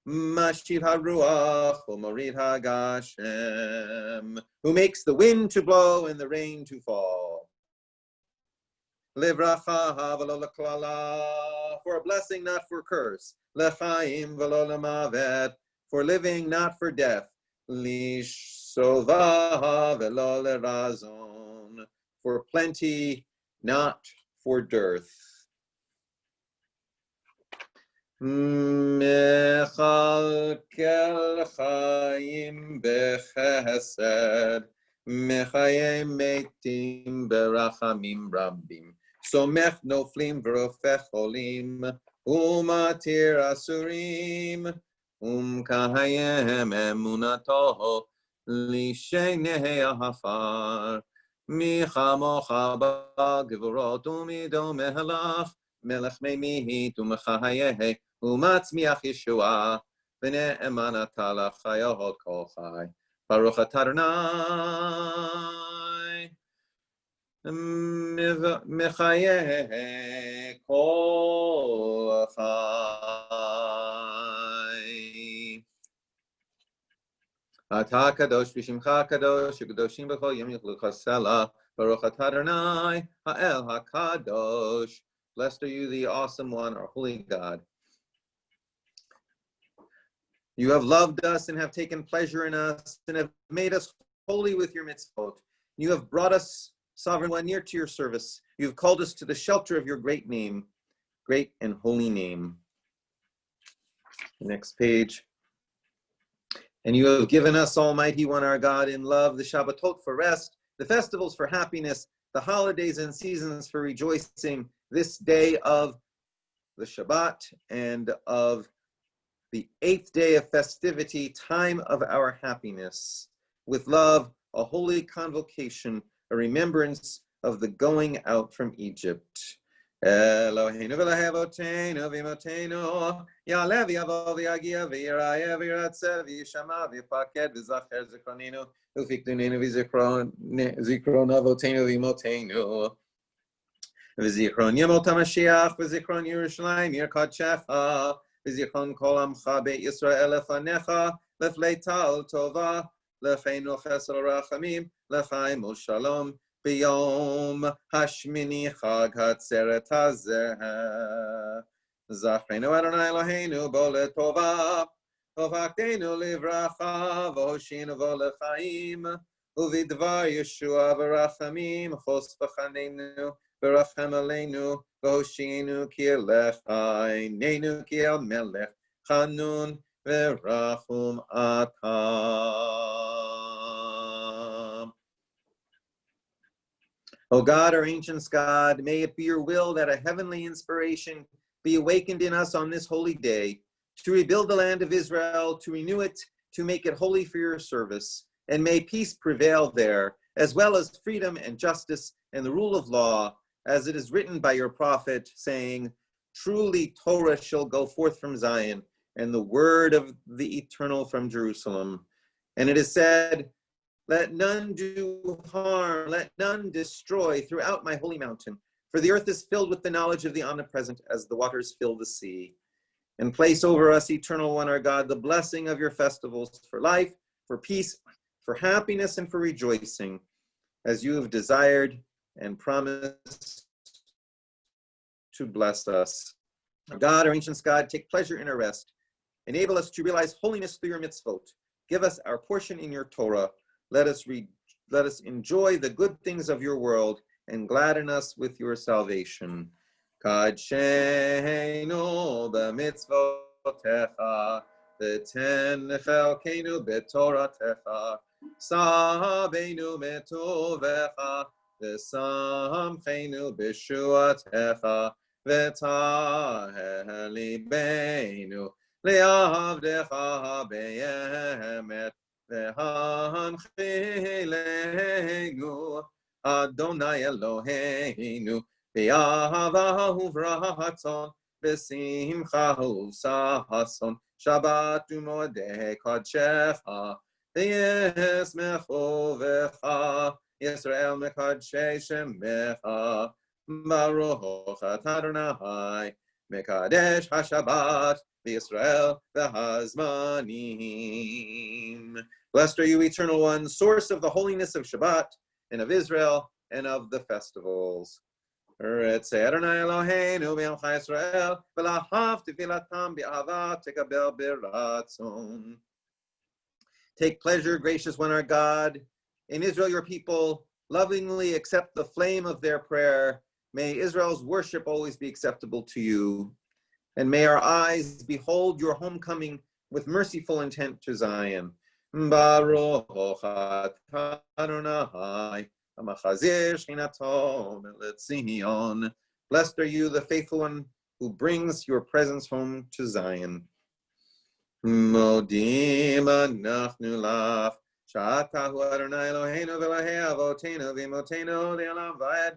Mashir haruach u'morid hagashem, who makes the wind to blow and the rain to fall. Livracha v'lo l'klala, for a blessing, not for curse. Lechaim v'lo l'mavet, for living, not for death. Lishova v'lo l'razon, for plenty, not for dearth. Mechalkel chaim bechesed, mechayim meitim berachamim rabim, somech noflim v'rofech olim, umatir asurim, kahayem emunato lishenei ahafar, michamocha b'gvorot umido mehalach, melech meimihit u'mechayeh u'matzmiach Yeshua v'ne'eman ata l'chayot kol chai. Baruch atah Adonai mechayeh kol chai. Atah kadosh v'shimcha kadosh u'kadoshim b'chol yom yichlu chasela. Baruch atah Adonai ha'el ha'kadosh. Blessed are you, the awesome one, our holy God. You have loved us and have taken pleasure in us and have made us holy with your mitzvot. You have brought us, sovereign one, near to your service. You have called us to the shelter of your great name, great and holy name. Next page. And you have given us, Almighty One, our God, in love, the Shabbatot for rest, the festivals for happiness, the holidays and seasons for rejoicing, this day of the Shabbat and of the 8th day of festivity, time of our happiness. With love, a holy convocation, a remembrance of the going out from Egypt. Eloheinu v'Elohe Avotenu v'Imotenu Ya'aleh v'Yavo v'Yagia v'Yirayeh v'Yiratzeh v'Yishama v'Yipaked v'Zacher Zikronenu v'Fikdunenu v'Zikron Avotenu v'Imotenu v'Zikron Yemot HaMashiach v'Zikron Yerushalayim Yer Kodshecha v'Zikron Kol Amcha Beit Yisrael lefanecha lefleital tova lefeinu chesed rachamim lechaim u'shalom b'yom hashmini chag Atzeret hazeh zachreinu Adonai Eloheinu bo letova tovakteinu livracha v'hoshinu bo lechaim uvidvar Yeshua v'rachamim chos v'chanenu v'rachem aleinu v'hoshinu ki elechainenu ki el melech chanun v'rachum atam. O God, our ancient God, may it be your will that a heavenly inspiration be awakened in us on this holy day, to rebuild the land of Israel, to renew it, to make it holy for your service, and may peace prevail there, as well as freedom and justice and the rule of law, as it is written by your prophet, saying, truly Torah shall go forth from Zion, and the word of the eternal from Jerusalem. And it is said, let none do harm, let none destroy throughout my holy mountain, for the earth is filled with the knowledge of the omnipresent as the waters fill the sea. And place over us, eternal one, our God, the blessing of your festivals for life, for peace, for happiness, and for rejoicing, as you have desired and promised to bless us. Our God, our ancient God, take pleasure in our rest. Enable us to realize holiness through your mitzvot. Give us our portion in your Torah. Let us enjoy the good things of your world and gladden us with your salvation. Kadshenu b'mitzvotecha, v'ten chelkenu b'toratecha, sabeinu metovecha, v'samchenu b'shuatecha, v'taher libeinu le'avdecha be'emet, v'hanchilenu Adonai Eloheinu v'yahava uvrahatzon v'simcha u'sahason Shabbat u'moedei kadshecha v'yesmechu v'cha Yisrael mekadshei shemecha Baruch atah Adonai mekadesh haShabbat v'Yisrael v'hazmanim. Blessed are you, Eternal One, source of the holiness of Shabbat and of Israel and of the festivals. Retzei Adonai Eloheinu b'yamcha Yisrael v'lahav tefilatam b'ahava tekabel b'ratzon. Take pleasure, gracious one, our God, in Israel, your people. Lovingly accept the flame of their prayer. May Israel's worship always be acceptable to you. And may our eyes behold your homecoming with merciful intent to Zion. Baruch atah Adonai hamachazir shechinato me'Tzion. Blessed are you, the faithful one, who brings your presence home to Zion. Modim anachnu lach, sha'atahu Adonai Eloheinu v'Elahei avotenu v'imotenu le'olam va'ed.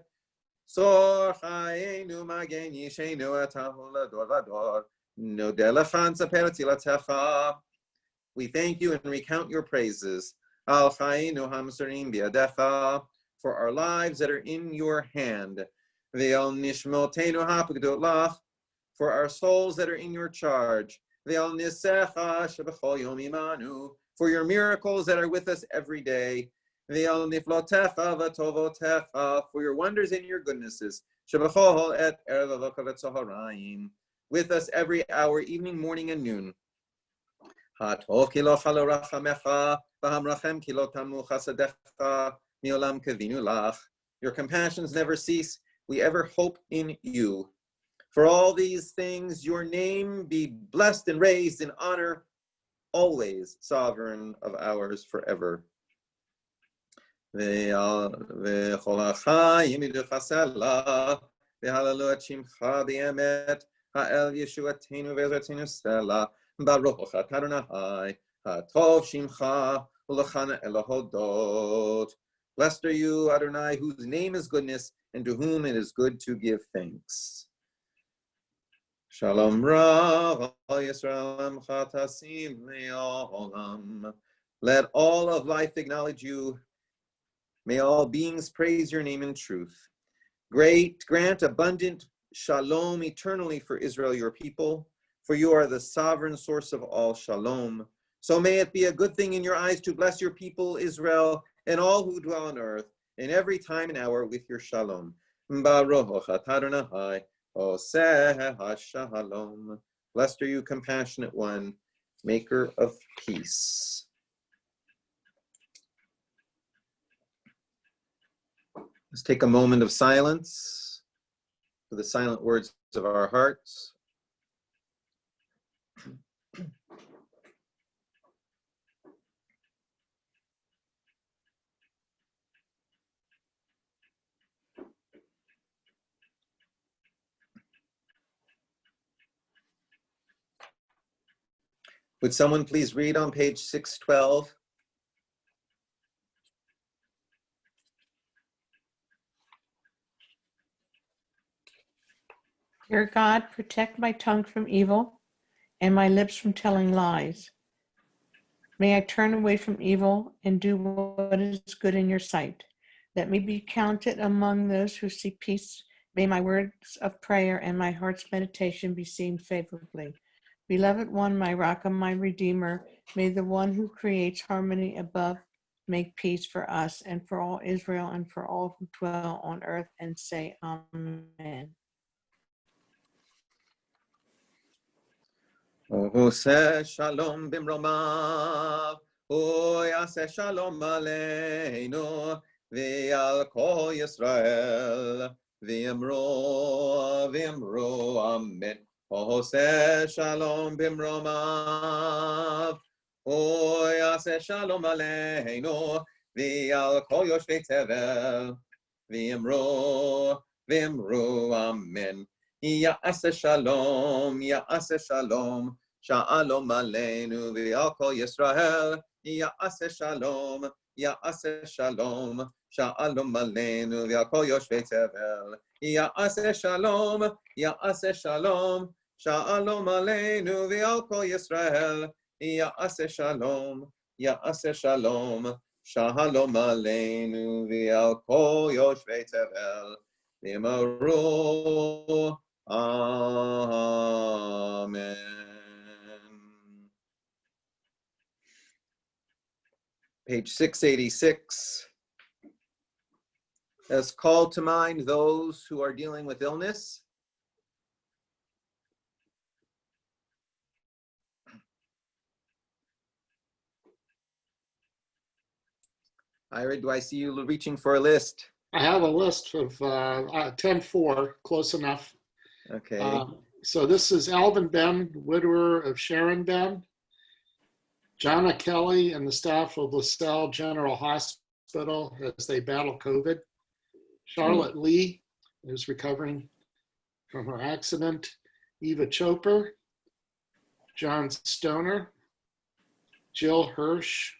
Sor chayenu magen yishenu atahu lador vador. Nodeh lecha nsaper tzilatecha. We thank you and recount your praises. Al chayenu hamsurim biyadecha, for our lives that are in your hand. Ve'al nishmotenu hapugdot lach, for our souls that are in your charge. Ve'al nisecha shebechol yom imanu, for your miracles that are with us every day. Ve'al niflotecha v'tovotecha, for your wonders and your goodnesses. Shebechol et erev avoka v'tzoharayim, with us every hour, evening, morning, and noon. Hatov ki lo chalo rachamecha, v'hamrachem ki lo tamu chasadecha, miolam kavinu lach. Your compassions never cease. We ever hope in you. For all these things, your name be blessed and raised in honor, always sovereign of ours forever. V'chol ha'chayim yiducha selah, v'halalu et shimcha b'emet, ha'el yeshuatenu v'ezratenu selah, Baruch atah Adonai, ha'tov shimcha, u'lechana el hodot. Blessed are you, Adonai, whose name is goodness, and to whom it is good to give thanks. Shalom Rav Yisrael Chatasim Le'olam. Let all of life acknowledge you. May all beings praise your name in truth. Grant abundant shalom eternally for Israel, your people, for you are the sovereign source of all shalom. So may it be a good thing in your eyes to bless your people, Israel, and all who dwell on earth, in every time and hour with your shalom. Baruch Adonai. Shalom. Blessed are you, compassionate one, maker of peace. Let's take a moment of silence for the silent words of our hearts. Would someone please read on page 612? Dear God, protect my tongue from evil and my lips from telling lies. May I turn away from evil and do what is good in your sight. Let me be counted among those who seek peace. May my words of prayer and my heart's meditation be seen favorably. Beloved one, my rock and my redeemer, may the one who creates harmony above make peace for us and for all Israel and for all who dwell on earth, and say amen. Ose shalom bimromav, yaseh shalom aleinu, ve'al kol Yisrael, v'imro amen. Ose shalom bimromav, yaseh shalom aleinu, ve'al kol yoshvei tevel, v'imro amen. Ya'aseh shalom, shalom aleinu v'al kol Yisrael. Ya'aseh shalom, shalom aleinu v'al kol yoshvei tevel. Ya'aseh shalom, shalom aleinu v'al kol Yisrael. Ya'aseh shalom, shalom aleinu v'al kol yoshvei tevel. V'imro amen. Page 686. Let's call to mind those who are dealing with illness. Ira, do I see you reaching for a list? I have a list of 10-4, close enough. Okay. So this is Alvin Ben, widower of Sharon Ben, Jonna Kelly and the staff of LaSalle General Hospital as they battle COVID, Charlotte Lee is recovering from her accident, Eva Chopra, John Stoner, Jill Hirsch,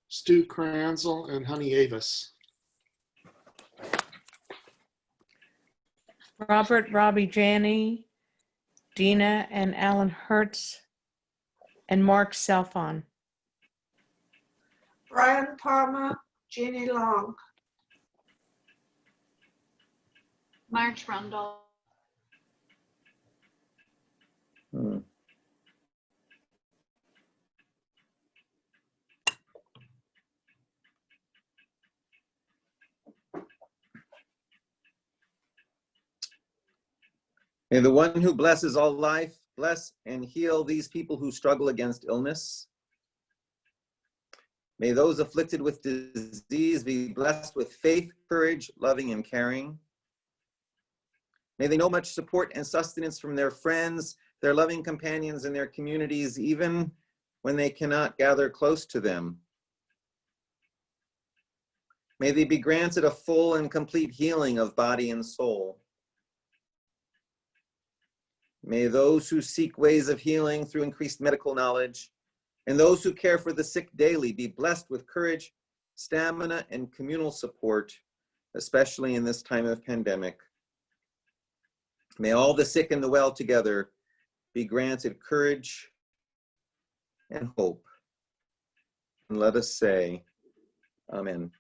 Stu Kranzel, and Honey Avis. Robert, Robbie, Janney, Dina and Alan Hertz, and Mark Selfon. Brian Palmer, Jeannie Long. Marge Rundle. May the one who blesses all life bless and heal these people who struggle against illness. May those afflicted with disease be blessed with faith, courage, loving, and caring. May they know much support and sustenance from their friends, their loving companions, and their communities, even when they cannot gather close to them. May they be granted a full and complete healing of body and soul. May those who seek ways of healing through increased medical knowledge and those who care for the sick daily be blessed with courage, stamina, and communal support, especially in this time of pandemic. May all the sick and the well together be granted courage and hope. And let us say, Amen.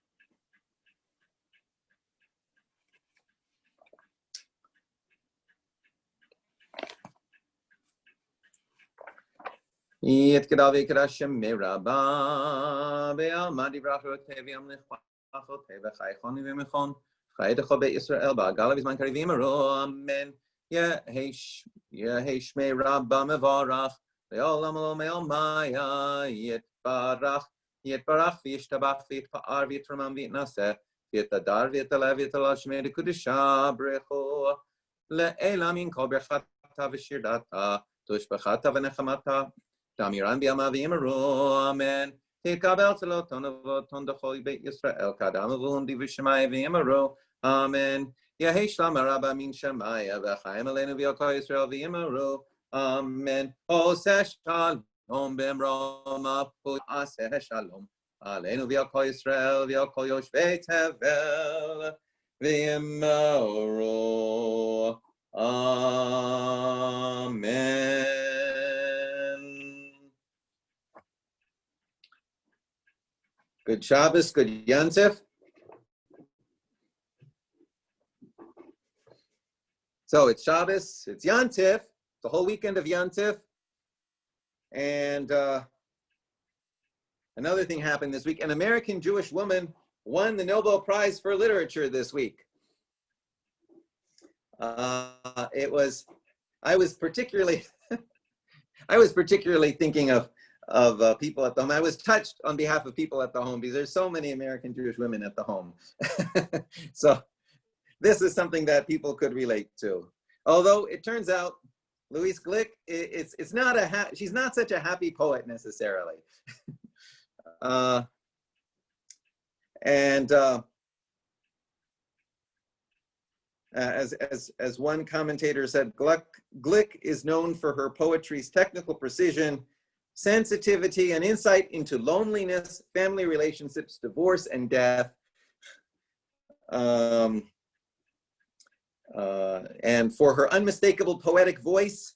Yitkedal v'yikra Shemini Rabbi Be'almadi v'rachot teviam nechachot v'chaychoni v'mechon chaydecho be'Yisrael ba'agala v'zman karivim aro Amen. Yehesh Shmei Rabbi mevarach ve'olam lo me'almaya yitbarach v'yishtabach v'yitpa'ar v'yitramam v'yitnaseh v'yitadar v'yitalev v'yitalal Shmei dekudisha brecho le'elam min kol berchata v'shirdata tushbachata v'nechamata Damiran bi'ama v'yimaru, amen. Tikabel tzeloton avoton dechol beit Yisrael, kadam avundi v'shemaya v'yimaru, amen. Yehi shlam rabba min shemaya, v'chaim aleinu v'yoko Yisrael v'yimaru, amen. Oseh shalom b'mroma, aseh shalom, aleinu v'yoko Yisrael, v'yoko yoshvei tevel, v'yimaru, amen. Good Shabbos, good Yantif. So it's Shabbos, it's Yantif, the whole weekend of Yantif. And another thing happened this week. An American Jewish woman won the Nobel Prize for Literature this week. I was particularly thinking of people at the home. I was touched on behalf of people at the home because there's so many American Jewish women at the home. So this is something that people could relate to. Although it turns out Louise Glick, it's not she's not such a happy poet necessarily. As one commentator said, Glick is known for her poetry's technical precision, sensitivity, and insight into loneliness, family relationships, divorce, and death. And for her unmistakable poetic voice,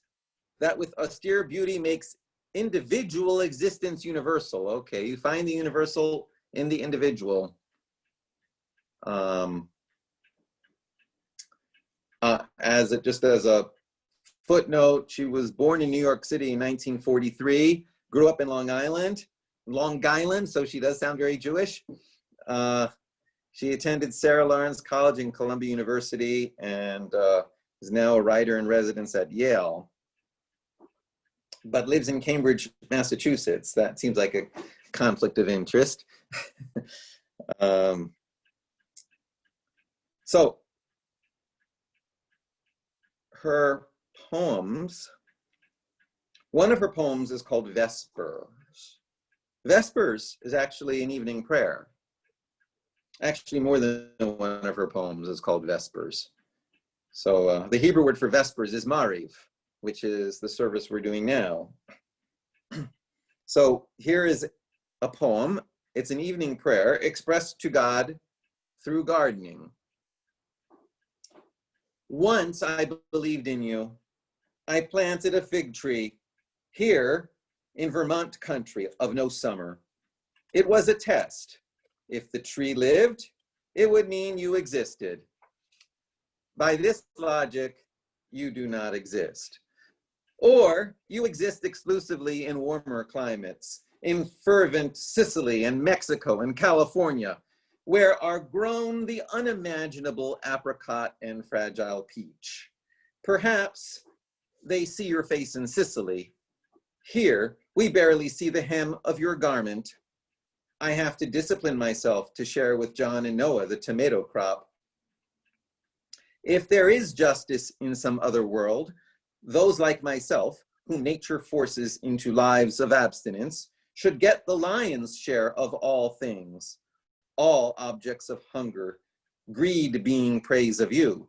that with austere beauty makes individual existence universal. Okay, you find the universal in the individual. Just as a footnote, she was born in New York City in 1943, grew up in Long Island, so she does sound very Jewish. She attended Sarah Lawrence College and Columbia University and is now a writer in residence at Yale, but lives in Cambridge, Massachusetts. That seems like a conflict of interest. So her poems, one of her poems is called Vespers. Vespers is actually an evening prayer. Actually, more than one of her poems is called Vespers. So the Hebrew word for Vespers is Mariv, which is the service we're doing now. So here is a poem. It's an evening prayer expressed to God through gardening. Once I believed in you. I planted a fig tree here in Vermont country of no summer. It was a test. If the tree lived, it would mean you existed. By this logic, you do not exist. Or you exist exclusively in warmer climates, in fervent Sicily and Mexico and California, where are grown the unimaginable apricot and fragile peach. Perhaps they see your face in Sicily. Here, we barely see the hem of your garment. I have to discipline myself to share with John and Noah the tomato crop. If there is justice in some other world, those like myself, whom nature forces into lives of abstinence, should get the lion's share of all things, all objects of hunger, greed being praise of you.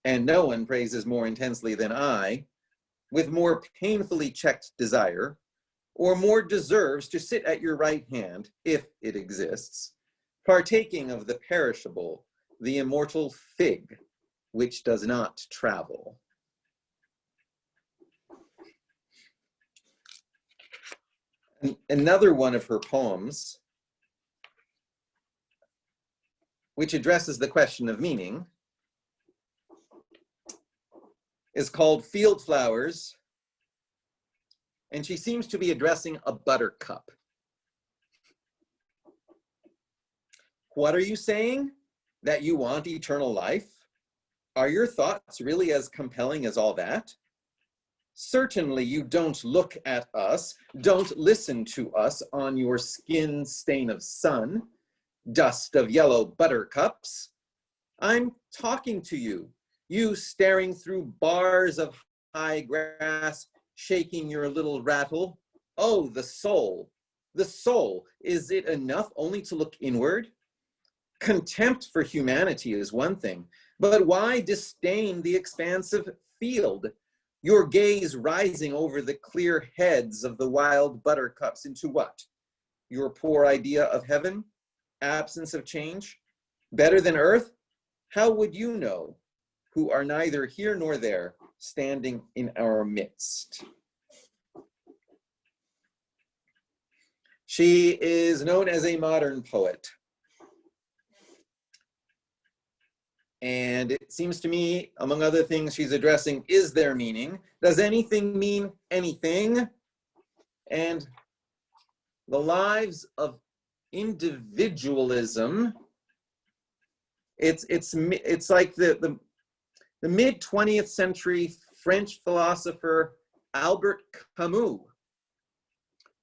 And no one praises more intensely than I, with more painfully checked desire, or more deserves to sit at your right hand, if it exists, partaking of the perishable, the immortal fig, which does not travel. Another one of her poems, which addresses the question of meaning, is called Field Flowers, and she seems to be addressing a buttercup. What are you saying? That you want eternal life? Are your thoughts really as compelling as all that? Certainly you don't look at us, don't listen to us on your skin stain of sun, dust of yellow buttercups. I'm talking to you, you staring through bars of high grass, shaking your little rattle. Oh, the soul, is it enough only to look inward? Contempt for humanity is one thing, but why disdain the expansive field? Your gaze rising over the clear heads of the wild buttercups into what? Your poor idea of heaven? Absence of change? Better than earth? How would you know, who are neither here nor there, standing in our midst? She is known as a modern poet. And it seems to me, among other things she's addressing, is there meaning? Does anything mean anything? And the lives of individualism, it's like the mid-20th century French philosopher Albert Camus,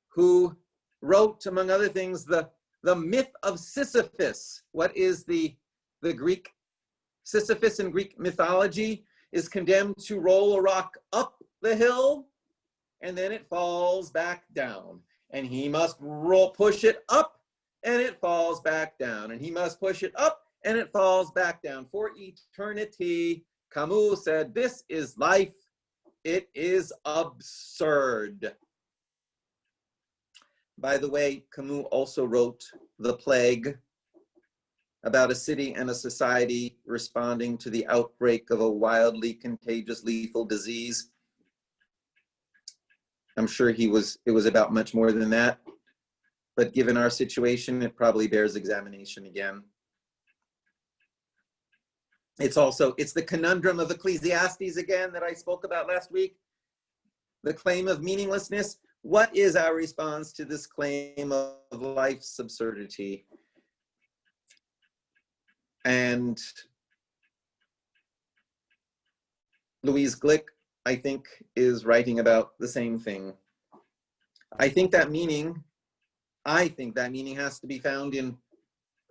who wrote, among other things, the myth of Sisyphus. What is the Greek? Sisyphus in Greek mythology is condemned to roll a rock up the hill, and then it falls back down. And he must push it up, and it falls back down. And he must push it up, and it falls back down for eternity. Camus said, this is life. It is absurd. By the way, Camus also wrote The Plague, about a city and a society responding to the outbreak of a wildly contagious, lethal disease. I'm sure it was about much more than that, but given our situation, it probably bears examination again. It's the conundrum of Ecclesiastes again that I spoke about last week. The claim of meaninglessness. What is our response to this claim of life's absurdity? And Louise Glick, I think, is writing about the same thing. I think that meaning has to be found in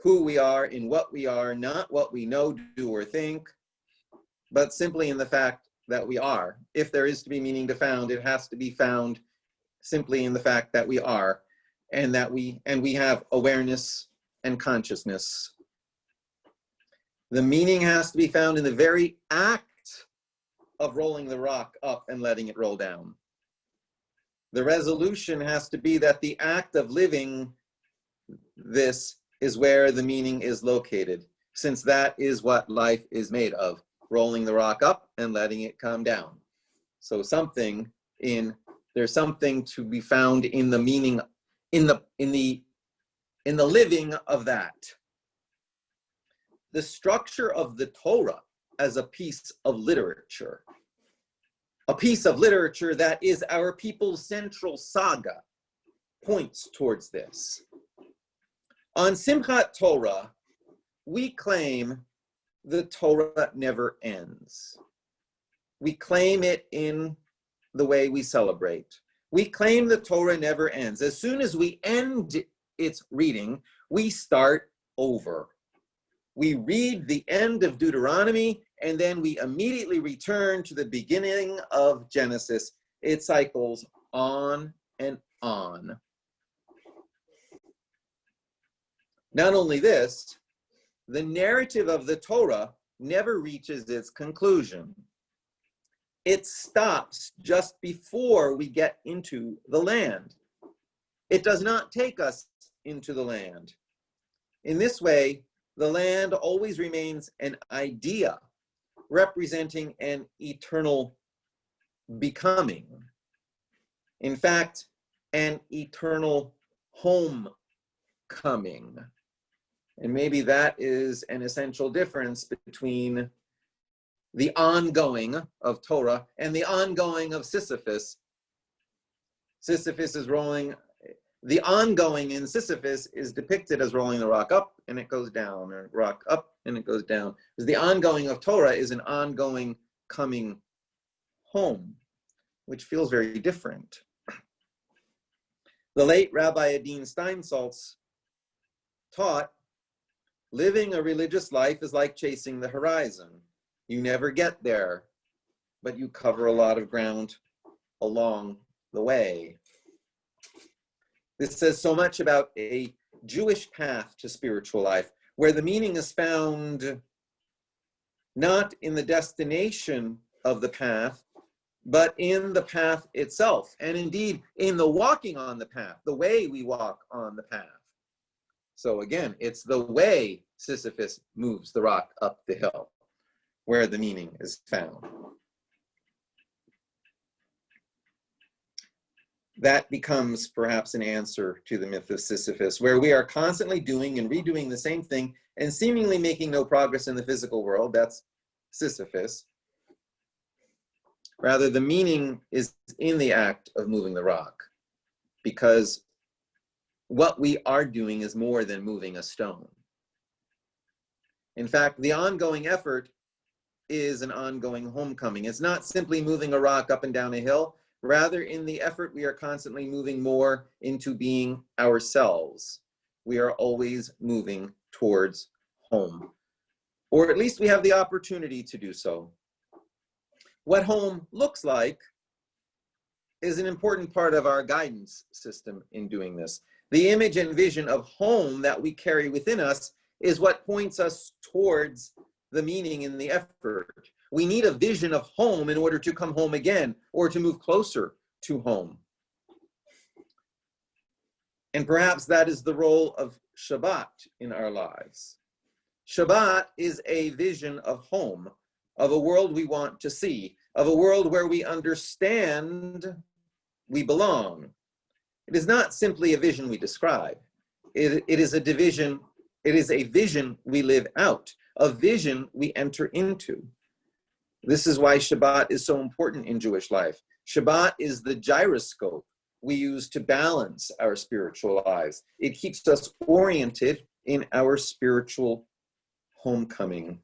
who we are, in what we are, not what we know, do, or think, but simply in the fact that we are. If there is to be meaning to found, it has to be found simply in the fact that we are, and that we have awareness and consciousness. The meaning has to be found in the very act of rolling the rock up and letting it roll down. The resolution has to be that the act of living this is where the meaning is located, since that is what life is made of, rolling the rock up and letting it come down. So there's something to be found in the meaning, in the living of that. The structure of the Torah as a piece of literature that is our people's central saga, points towards this. On Simchat Torah, we claim the Torah never ends. We claim it in the way we celebrate. We claim the Torah never ends. As soon as we end its reading, we start over. We read the end of Deuteronomy, and then we immediately return to the beginning of Genesis. It cycles on and on. Not only this, the narrative of the Torah never reaches its conclusion. It stops just before we get into the land. It does not take us into the land. In this way, the land always remains an idea representing an eternal becoming. In fact, an eternal homecoming. And maybe that is an essential difference between the ongoing of Torah and the ongoing of Sisyphus. Sisyphus is rolling, the ongoing in Sisyphus is depicted as rolling the rock up and it goes down, or rock up and it goes down. Because the ongoing of Torah is an ongoing coming home, which feels very different. The late Rabbi Adin Steinsaltz taught, living a religious life is like chasing the horizon. You never get there, but you cover a lot of ground along the way. This says so much about a Jewish path to spiritual life, where the meaning is found not in the destination of the path, but in the path itself, and indeed in the walking on the path, the way we walk on the path. So again, it's the way Sisyphus moves the rock up the hill, where the meaning is found. That becomes perhaps an answer to the myth of Sisyphus, where we are constantly doing and redoing the same thing and seemingly making no progress in the physical world. That's Sisyphus. Rather, the meaning is in the act of moving the rock, because what we are doing is more than moving a stone. In fact, the ongoing effort is an ongoing homecoming. It's not simply moving a rock up and down a hill. Rather, in the effort, we are constantly moving more into being ourselves. We are always moving towards home, or at least we have the opportunity to do so. What home looks like is an important part of our guidance system in doing this. The image and vision of home that we carry within us is what points us towards the meaning in the effort. We need a vision of home in order to come home again or to move closer to home. And perhaps that is the role of Shabbat in our lives. Shabbat is a vision of home, of a world we want to see, of a world where we understand we belong. It is not simply a vision we describe. It is a vision we live out, a vision we enter into. This is why Shabbat is so important in Jewish life. Shabbat is the gyroscope we use to balance our spiritual lives. It keeps us oriented in our spiritual homecoming.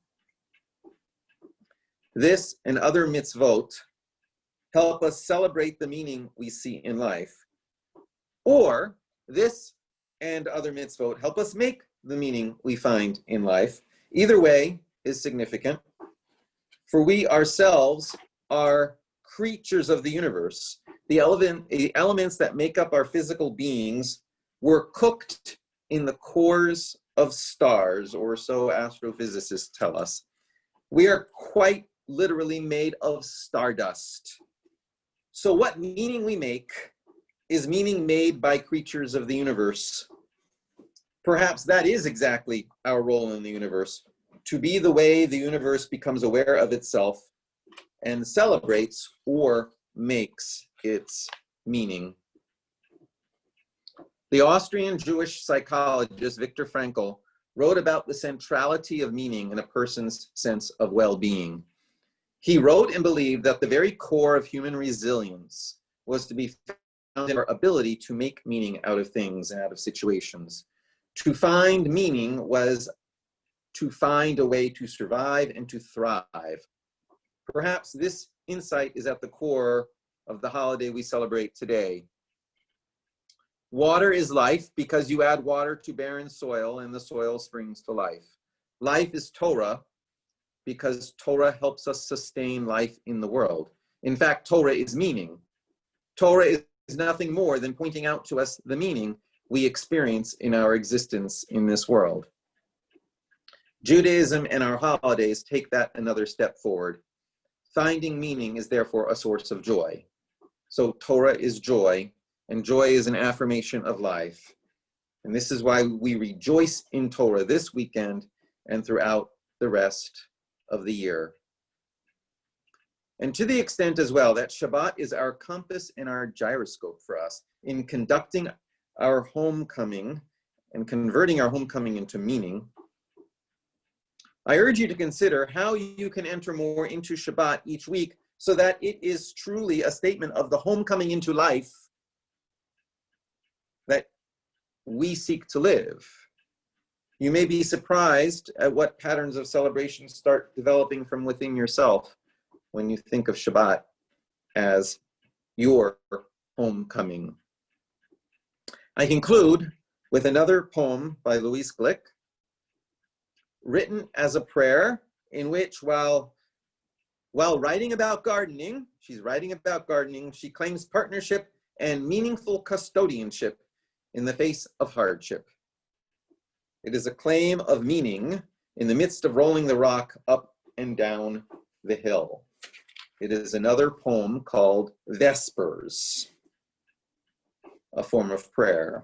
This and other mitzvot help us celebrate the meaning we see in life. Or this and other mitzvot help us make the meaning we find in life. Either way is significant, for we ourselves are creatures of the universe. The elements that make up our physical beings were cooked in the cores of stars, or so astrophysicists tell us. We are quite literally made of stardust. So what meaning we make is meaning made by creatures of the universe. Perhaps that is exactly our role in the universe, to be the way the universe becomes aware of itself and celebrates or makes its meaning. The Austrian Jewish psychologist Viktor Frankl wrote about the centrality of meaning in a person's sense of well-being. He wrote and believed that the very core of human resilience was to be found in our ability to make meaning out of things and out of situations. To find meaning was to find a way to survive and to thrive. Perhaps this insight is at the core of the holiday we celebrate today. Water is life because you add water to barren soil and the soil springs to life. Life is Torah because Torah helps us sustain life in the world. In fact, Torah is meaning. Torah is nothing more than pointing out to us the meaning we experience in our existence in this world. Judaism and our holidays take that another step forward. Finding meaning is therefore a source of joy. So Torah is joy, and joy is an affirmation of life. And this is why we rejoice in Torah this weekend and throughout the rest of the year. And to the extent as well that Shabbat is our compass and our gyroscope for us in conducting our homecoming and converting our homecoming into meaning, I urge you to consider how you can enter more into Shabbat each week so that it is truly a statement of the homecoming into life that we seek to live. You may be surprised at what patterns of celebration start developing from within yourself when you think of Shabbat as your homecoming. I conclude with another poem by Louise Glick, written as a prayer in which, while writing about gardening, she claims partnership and meaningful custodianship in the face of hardship. It is a claim of meaning in the midst of rolling the rock up and down the hill. It is another poem called Vespers, a form of prayer.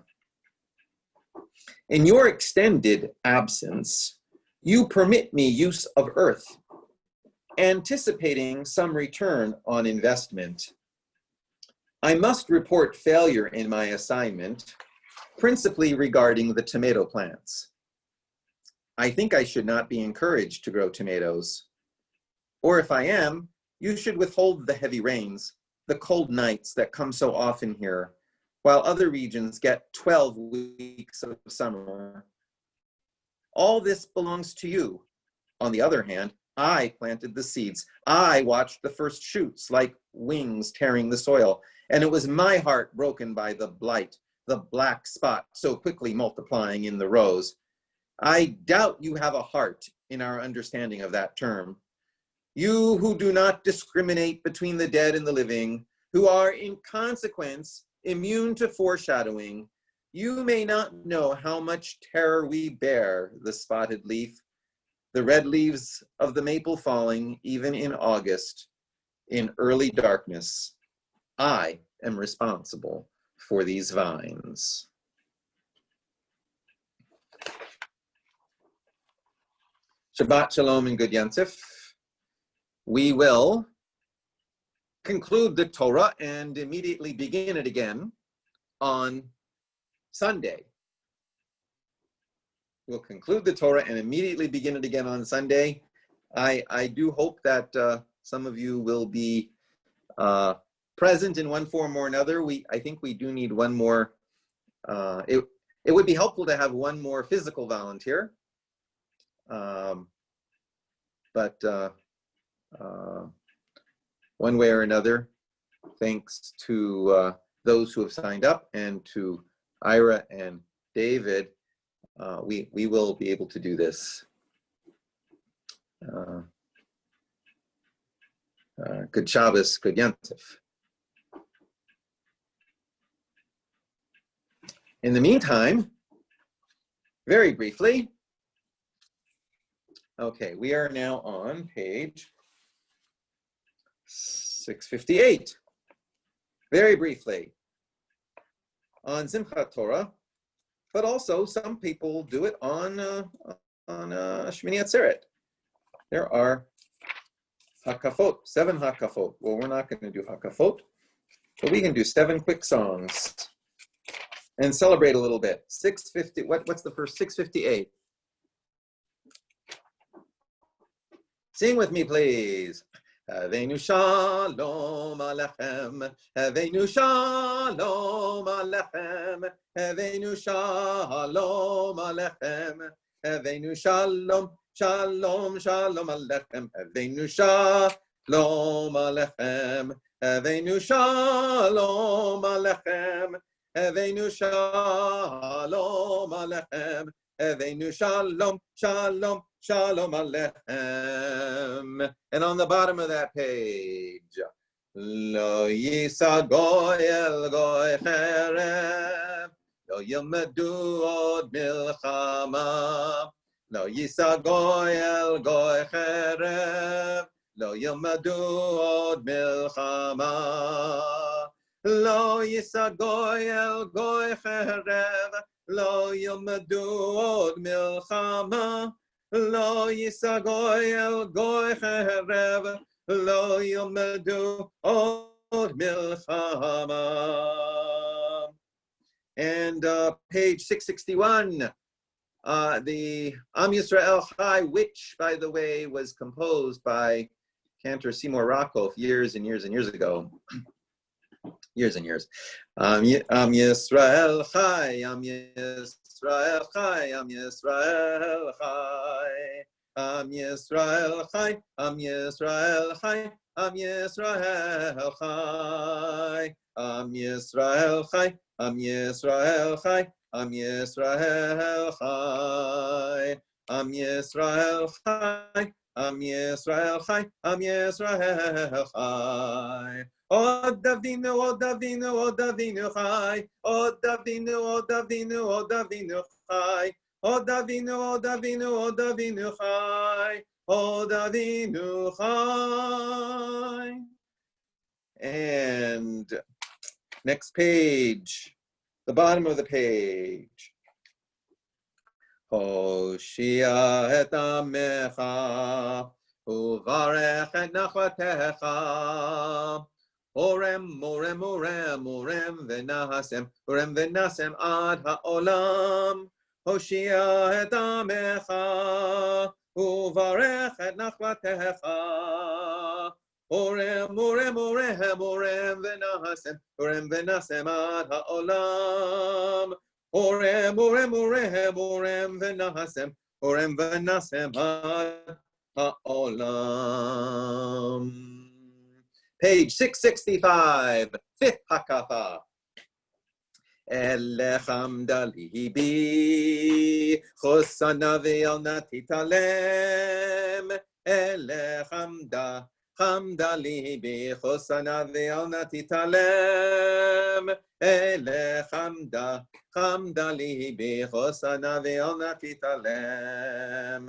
In your extended absence, you permit me use of earth, anticipating some return on investment. I must report failure in my assignment, principally regarding the tomato plants. I think I should not be encouraged to grow tomatoes. Or if I am, you should withhold the heavy rains, the cold nights that come so often here, while other regions get 12 weeks of summer. All this belongs to you. On the other hand, I planted the seeds. I watched the first shoots like wings tearing the soil, and it was my heart broken by the blight, the black spot so quickly multiplying in the rows. I doubt you have a heart in our understanding of that term. You who do not discriminate between the dead and the living, who are in consequence immune to foreshadowing, you may not know how much terror we bear, the spotted leaf, the red leaves of the maple falling even in August, in early darkness. I am responsible for these vines. Shabbat Shalom and good Yantif. We will conclude the Torah and immediately begin it again on Sunday. We'll conclude the Torah and immediately begin it again on Sunday. I do hope that some of you will be present in one form or another. I think we do need one more. It would be helpful to have one more physical volunteer. But one way or another, thanks to those who have signed up and to Ira and David, we will be able to do this. Good Shabbos, good Yantif. In the meantime, very briefly, okay, we are now on page 658. Very briefly, on Simchat Torah, but also some people do it on Shemini Atzeret. There are hakafot, 7 hakafot. Well, we're not going to do hakafot, but we can do 7 quick songs and celebrate a little bit. 650. What's the first? 658. Sing with me, please. Havenu shalom alechem, Havenu shalom alechem, Havenu shalom alechem, Havenu shalom, shalom, shalom alechem, Havenu shalom alechem, Havenu shalom alechem, Havenu shalom alechem, Havenu shalom, shalom, shalom alechem. And on the bottom of that page, Lo yisa goy el goy cherev, Lo yilmedu od milchama. Lo yisa goy el goy cherev, Lo yilmedu od milchama. Lo yisa goy el goy cherev, lo yilmadu od milchama, lo yisagoy el goy cherev, lo yilmadu od milchama. And page 661, the Am Yisrael Chai, which, by the way, was composed by Cantor Seymour Rockoff years and years and years ago. Years and years. Am Yisrael Chai, Am Yisrael Chai, Am Yisrael Chai. Am Yisrael Chai, Am Yisrael Chai, Am Yisrael Chai. Am Yisrael Chai, Am Yisrael Chai, Am Yisrael Chai. Am Yisrael Chai, Am Yisrael Chai, Am Yisrael Chai. Od Davinu, Od Davinu, Od Davinu Chai. Od Davinu, Od Davinu, Od Davinu Chai. Od Davinu, Od Davinu, Od Davinu Chai. Od Davinu Chai. And next page, the bottom of the page. Hoshia et amecha, uvarech et nachlatecha. Orem, orem, orem, orem v'nasem, orem v'nasem ad ha'olam. Hoshia et amecha, uvarech et nachlatecha. Orem, orem, orem, orem v'nasem ad ha'olam. Orem, orem, orem, orem v'nasem ad ha'olam. Page 665, fifth hakafa. Elechamda libi, chosana ve'al natitalem. Elechamda, chamda libi, chosana ve'al natitalem. Elechamda, chamda libi, chosana ve'al natitalem.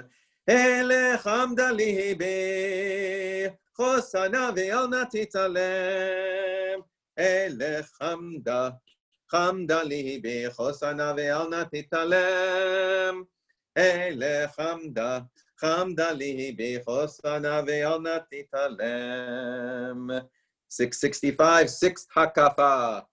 Elechamda libi, chosana ve'al natitalem. Elechamda, chamda libi, chosana ve'al natitalem. Elechamda, chamda libi, chosana ve'al natitalem. 665, sixth hakafa.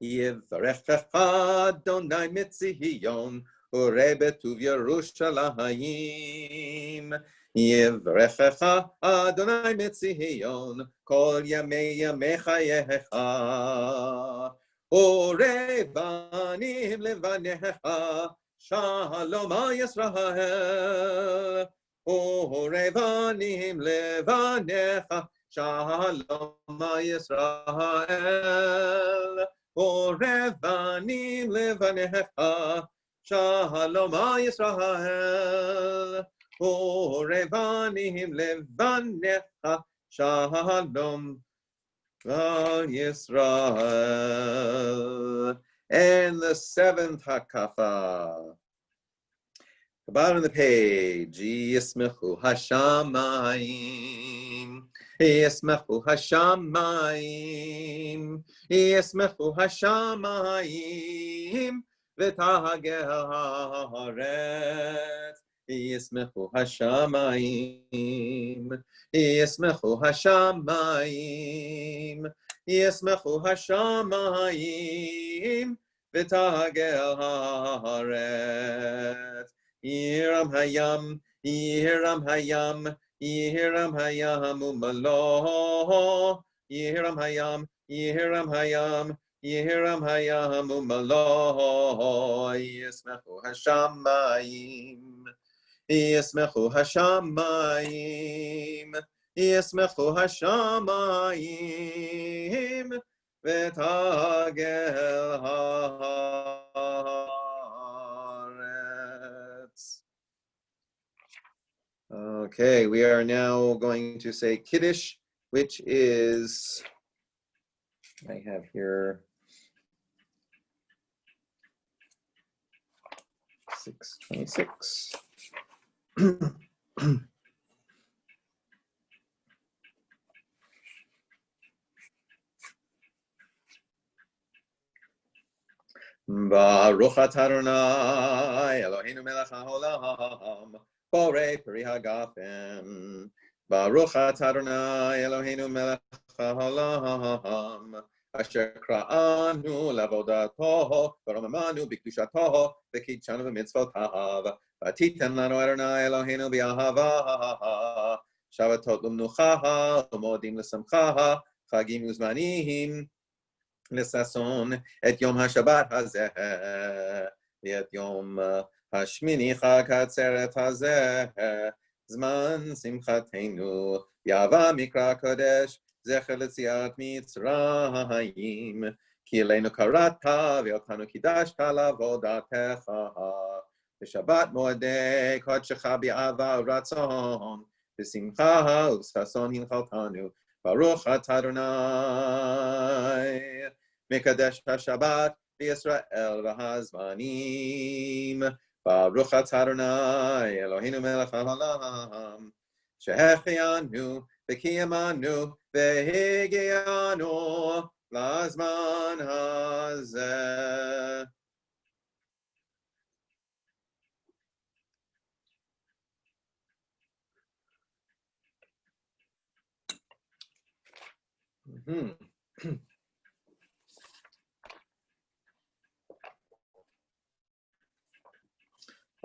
Yivrechecha Adonai mitzion, urei betuv Yerushalayim. Yivrechecha Adonai mitzion, kol yamei chayecha. Urei banim levanecha, shalom Yisrael. Urei banim levanecha, shalom Yisrael. Orevanim levanecha, shalom Yisrael. Orevanim levanecha, shalom Yisrael. And the seventh hakafa, the bottom of the page. Yismechu hashamayim. Yismechu hashamayim, Yismechu hashamayim, v'tahagel haaretz. Yismechu hashamayim, Yismechu hashamayim, Yismechu hashamayim, v'tahagel haaretz. Yiram hayam, Yiram hayam, Yehiram hayam umalo, Yehiram hayam, Yehiram hayam, Yehiram hayam umalo, Yismechu hashamayim, Yismechu hashamayim, Yismechu hashamayim, v'tagel haaretz. Okay, we are now going to say Kiddush, which is, I have here 626. Baruch atah Adonai Eloheinu melech haolam borei peri hagafen. Baruch atah Adonai Eloheinu melech haolam asher kra'anu lavodato v'romamanu b'kedushato v'kidshanu b'mitzvotav v'titen lanu Adonai Eloheinu b'ahava Shabbatot l'mnucha u'modim l'simcha chagim uzmanim Nesason et Yom HaShabbat hazeh et Yom HaShmini Chag Atzeret hazeh Zman Simchatenu Yava Mikra Kodesh Zecher L'tziat Mitzrayim Ki Eleinu Karata V'Otanu Kidashta Lavodatecha V'Shabbat Moedei Kodshecha B'Ava U'Ratzon V'Simcha U'Sason Hinchaltanu Baruch atah Adonai Mekadesh HaShabbat V'Yisrael V'Hazmanim Baruch atah Adonai Eloheinu melech haolam Shehechianu V'kiyamanu V'higianu Lazman hazeh.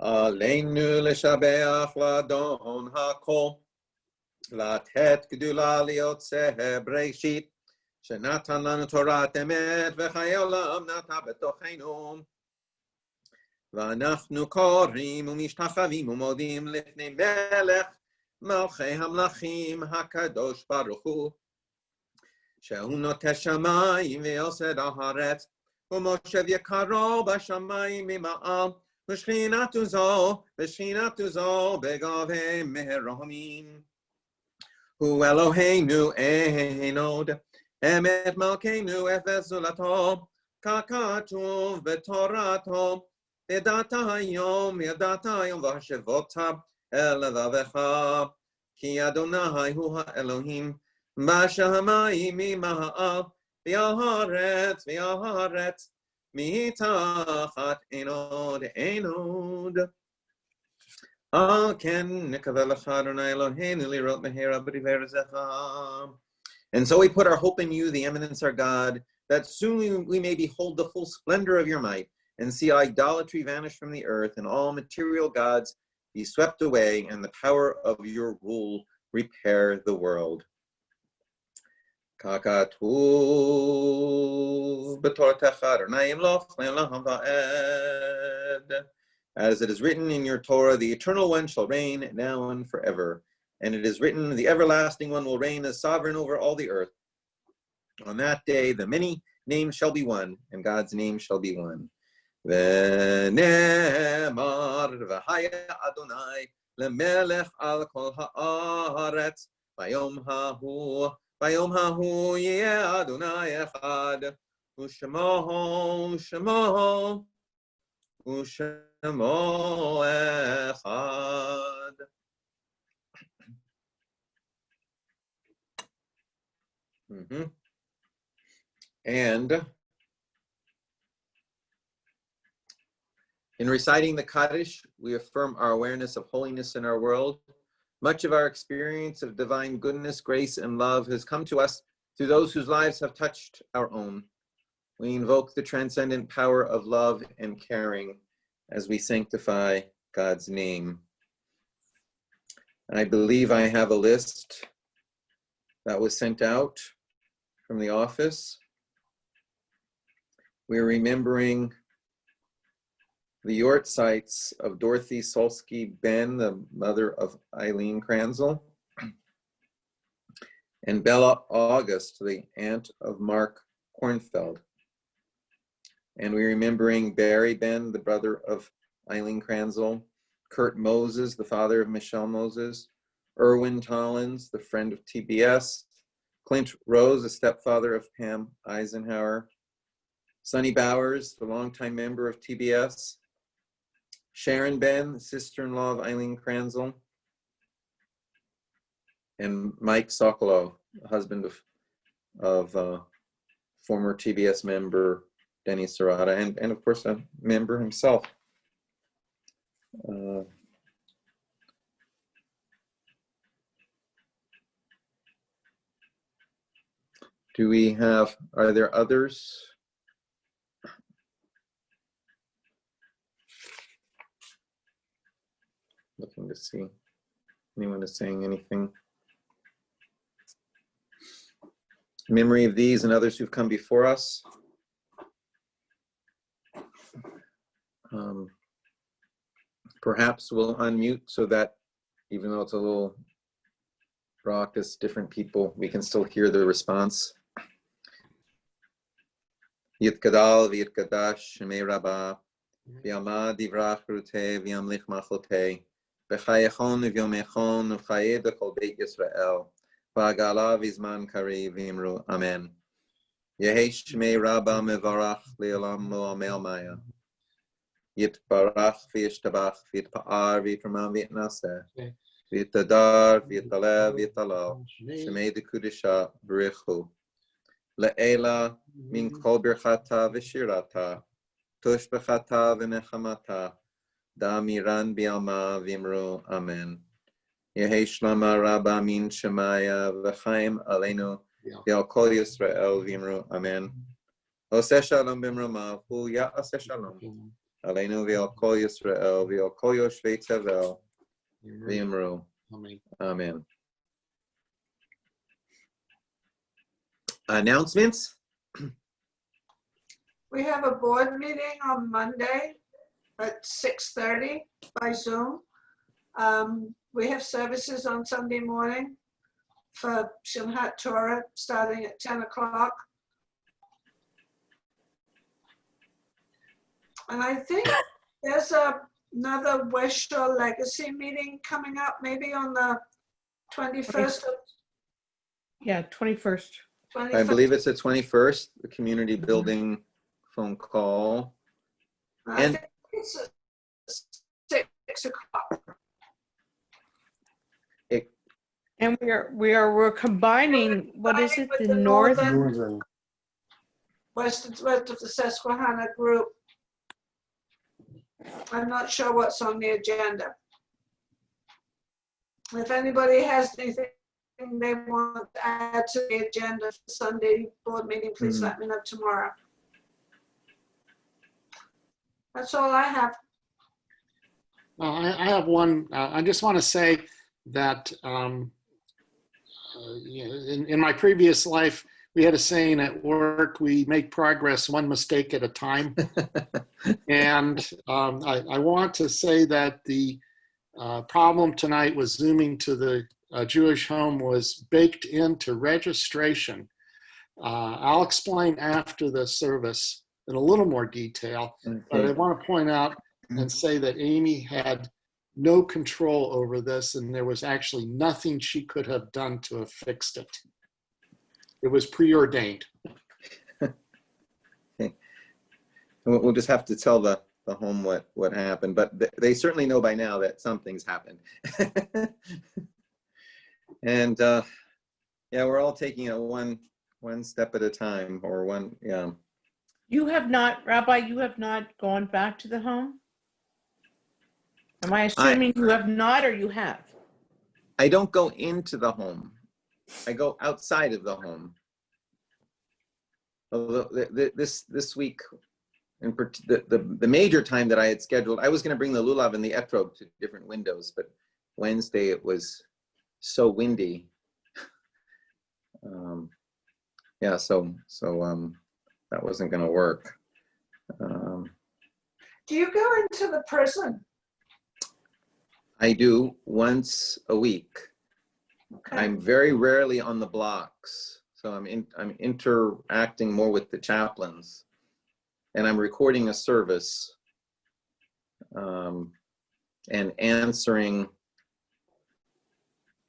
Aleinu l'shabeach l'adon hakol לתת גדולה ליוצא בראשית, שנתן לנו תורת אמת וחיי עולם נטע בתוכנו. ואנחנו קוראים ומשתחווים ומודים לפני מלך מלכי המלכים הקדוש ברוך הוא, שהוא נוטה שמיים ויוסד הארץ, ומושב יקרו בשמיים ממעל, ושכינתו זו בגבי מרומין. הוא אלוהינו אין עוד, אמת מלכנו אפס זולתו, ככתוב בתורתו, ידעת היום והשבות אל לבבך, כי אדוני הוא האלוהים, בשמיים ממעל, והארץ מתחת אין עוד. And so we put our hope in you, the eminence our God, that soon we may behold the full splendor of your might and see idolatry vanish from the earth and all material gods be swept away and the power of your rule repair the world. As it is written in your Torah, the Eternal One shall reign now and forever. And it is written, the Everlasting One will reign as sovereign over all the earth. On that day, the many names shall be one, and God's name shall be one. V'ne'emar v'haya Adonai lemelech al kol ha'aretz v'yom ha'hu yeh Adonai echad u'shemo echad. And in reciting the Kaddish, we affirm our awareness of holiness in our world. Much of our experience of divine goodness, grace, and love has come to us through those whose lives have touched our own. We invoke the transcendent power of love and caring as we sanctify God's name. I believe I have a list that was sent out from the office. We're remembering the yortzites of Dorothy Solsky Ben, the mother of Eileen Kranzel, and Bella August, the aunt of Mark Kornfeld. And we're remembering Barry Ben, the brother of Eileen Kranzel, Kurt Moses, the father of Michelle Moses, Erwin Tollins, the friend of TBS, Clint Rose, the stepfather of Pam Eisenhower, Sonny Bowers, the longtime member of TBS, Sharon Ben, sister-in-law of Eileen Kranzel, and Mike Sokolow, husband of former TBS member Denny Serrata, and of course a member himself. Do we have, are there others? Looking to see anyone is saying anything. In memory of these and others who've come before us. Perhaps we'll unmute so that even though it's a little raucous, different people, we can still hear the response. Yitkadal v'yitkadash shemei Rabbi v'yamad divrach rutei v'yamlich machotei b'chayechon v'yomechon v'chayeh b'kol beit Yisrael v'agala v'zman kari v'imru amen. Yehei shemei Rabbi mevarach le'olam lo amel maya. Yitbarach v'yishtabach v'yitpa'ar v'yitramam v'yitnaseh v'yitadar v'yitalev v'yitalal shemei dekudisha b'richu le'ela min kol birchata v'shirata tush b'chata v'nechamata da'amiran bi'alma v'imru amen. Yehei shlama rabba min shemaya v'chaim aleinu v'al kol Yisrael v'imru amen. Oseh shalom b'mromav hu ya'aseh shalom Aleinu v'al kol Yisrael v'al kol yoshvei tevel v'imru. Amen. Announcements? We have a board meeting on Monday at 6:30 by Zoom. We have services on Sunday morning for Simchat Torah starting at 10 o'clock. And I think there's another West Shore Legacy meeting coming up, maybe on the 21st of Yeah, 21st. I believe it's the 21st, the community building phone call. I think it's at 6 o'clock. And we're combining, what is it, With the north? Northern. West of the Susquehanna group. I'm not sure what's on the agenda. If anybody has anything they want to add to the agenda for Sunday board meeting, please let me know tomorrow. That's all I have. I have one. I just want to say that in my previous life, we had a saying at work, we make progress one mistake at a time. And I want to say that the problem tonight was Zooming to the Jewish home was baked into registration. I'll explain after the service in a little more detail, but I want to point out and say that Amy had no control over this, and there was actually nothing she could have done to have fixed it. It was preordained. Okay. We'll just have to tell the home what happened, but they certainly know by now that something's happened. And yeah, we're all taking it one step at a time, or one, yeah. You have not, Rabbi, you have not gone back to the home? Am I assuming you have not, or you have? I don't go into the home. I go outside of the home. Although this week, the major time that I had scheduled, I was going to bring the lulav and the etrog to different windows, but Wednesday it was so windy. Yeah, so that wasn't going to work. Do you go into the prison? I do once a week. Okay. I'm very rarely on the blocks, so I'm interacting more with the chaplains, and I'm recording a service and answering.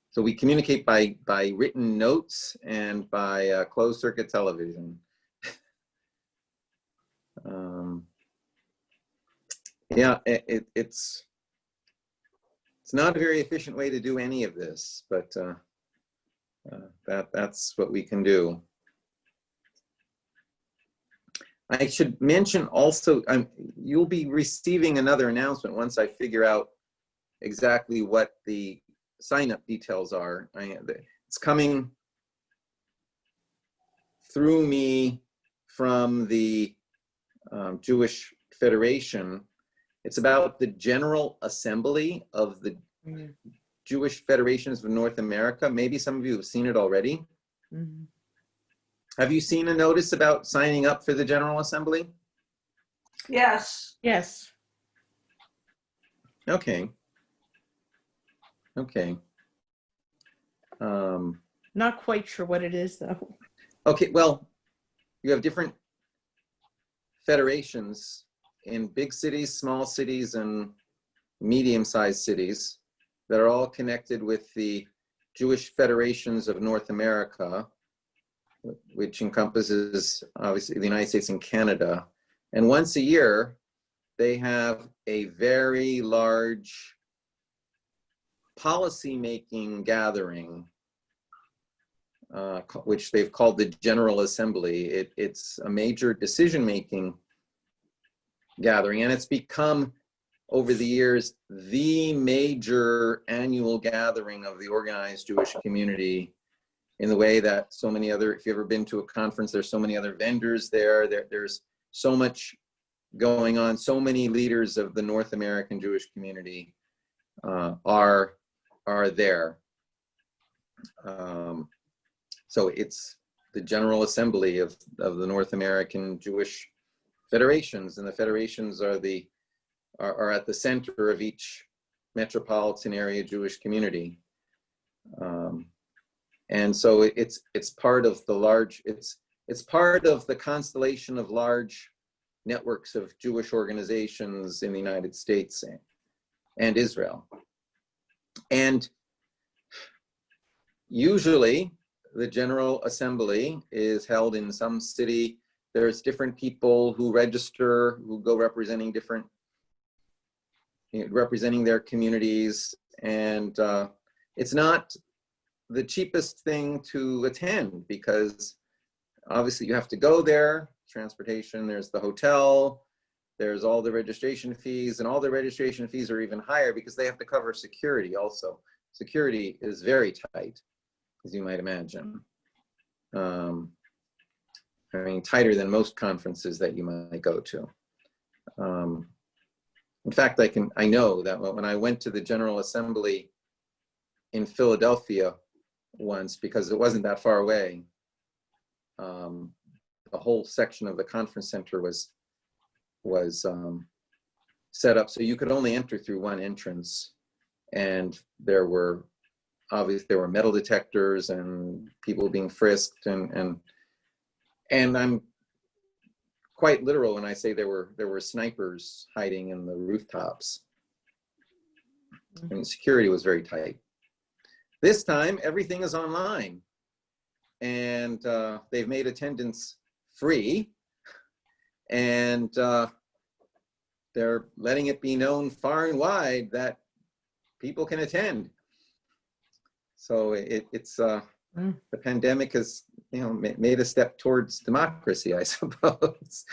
So we communicate by written notes and by closed circuit television. Yeah, it's not a very efficient way to do any of this, but that's what we can do. I should mention also, you'll be receiving another announcement once I figure out exactly what the sign-up details are. It's coming through me from the Jewish Federation. It's about the General Assembly of the Jewish Federations of North America. Maybe some of you have seen it already. Mm-hmm. Have you seen a notice about signing up for the General Assembly? Yes. Yes. Okay. Not quite sure what it is, though. Okay, well, you have different federations in big cities, small cities, and medium-sized cities that are all connected with the Jewish Federations of North America, which encompasses obviously the United States and Canada. And once a year, they have a very large policy-making gathering, which they've called the General Assembly. It's a major decision-making gathering, and it's become, over the years, the major annual gathering of the organized Jewish community, in the way that so many other, if you've ever been to a conference, there's so many other vendors there. There's so much going on. So many leaders of the North American Jewish community are there. So it's the General Assembly of the North American Jewish Federations, and the federations are at the center of each metropolitan area Jewish community. And so it's part of the large, it's part of the constellation of large networks of Jewish organizations in the United States and Israel. And usually the General Assembly is held in some city. There's different people who register, who go representing their communities. And it's not the cheapest thing to attend, because obviously you have to go there, transportation, there's the hotel, there's all the registration fees, and all the registration fees are even higher because they have to cover security also. Security is very tight, as you might imagine. I mean, tighter than most conferences that you might go to. In fact, I know that when I went to the General Assembly in Philadelphia once, because it wasn't that far away, the whole section of the conference center was set up so you could only enter through one entrance, and there were metal detectors and people being frisked, and I'm quite literal when I say there were snipers hiding in the rooftops. I mean, security was very tight. This time, everything is online, and they've made attendance free, and they're letting it be known far and wide that people can attend. So it's the pandemic has, made a step towards democracy, I suppose.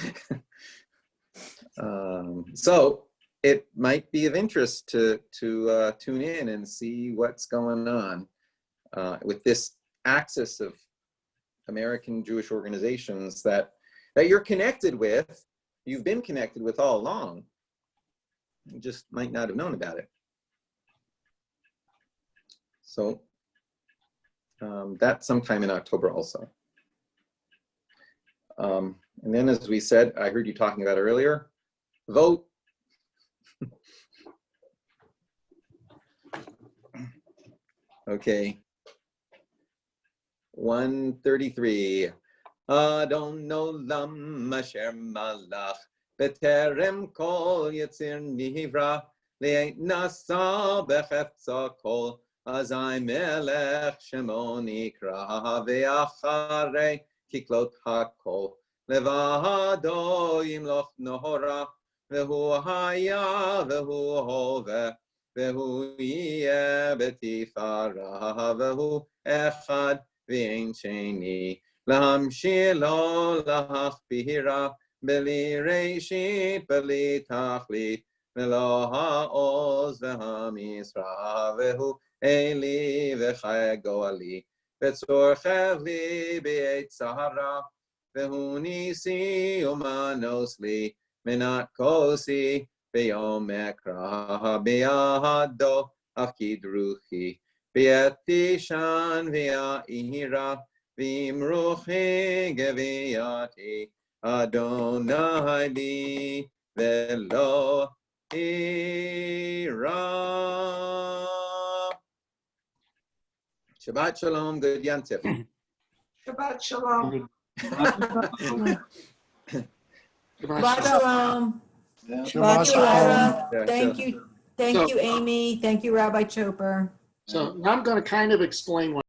So it might be of interest to tune in and see what's going on with this axis of American Jewish organizations that you're connected with, you've been connected with all along. You just might not have known about it. So that's sometime in October also. And then, as we said, I heard you talking about earlier, vote. Okay. 133. Adon olam asher malach beterem kol yitzir nivra le'eit nasa bechefza kol azai melech Shemini kra ve'acharei kiklot hakol levado yimloch nohora vehu haya vehu hove vehu yeh betifara vehu echad ve'ein sheni להמשיל לו להכבירה beli reshit, beli tachlit, velo ha'oz v'ha'misra, vehu eli v'chai goali, v'tzorchev li b'eit sahara, vehu nisi umanos li, menat kosi, v'yom ekra, b'yahado, afkid ruchi, b'etishan v'ya'ira, v'imruchi geviyati, Adonai li velo ira. Shabbat shalom, good yantif. Shabbat shalom. Shabbat shalom. Shabbat Thank you, shalom. Laura. Yeah, Thank sure. you. Thank you, Amy. Thank you, Rabbi Chopper. So now I'm going to kind of explain what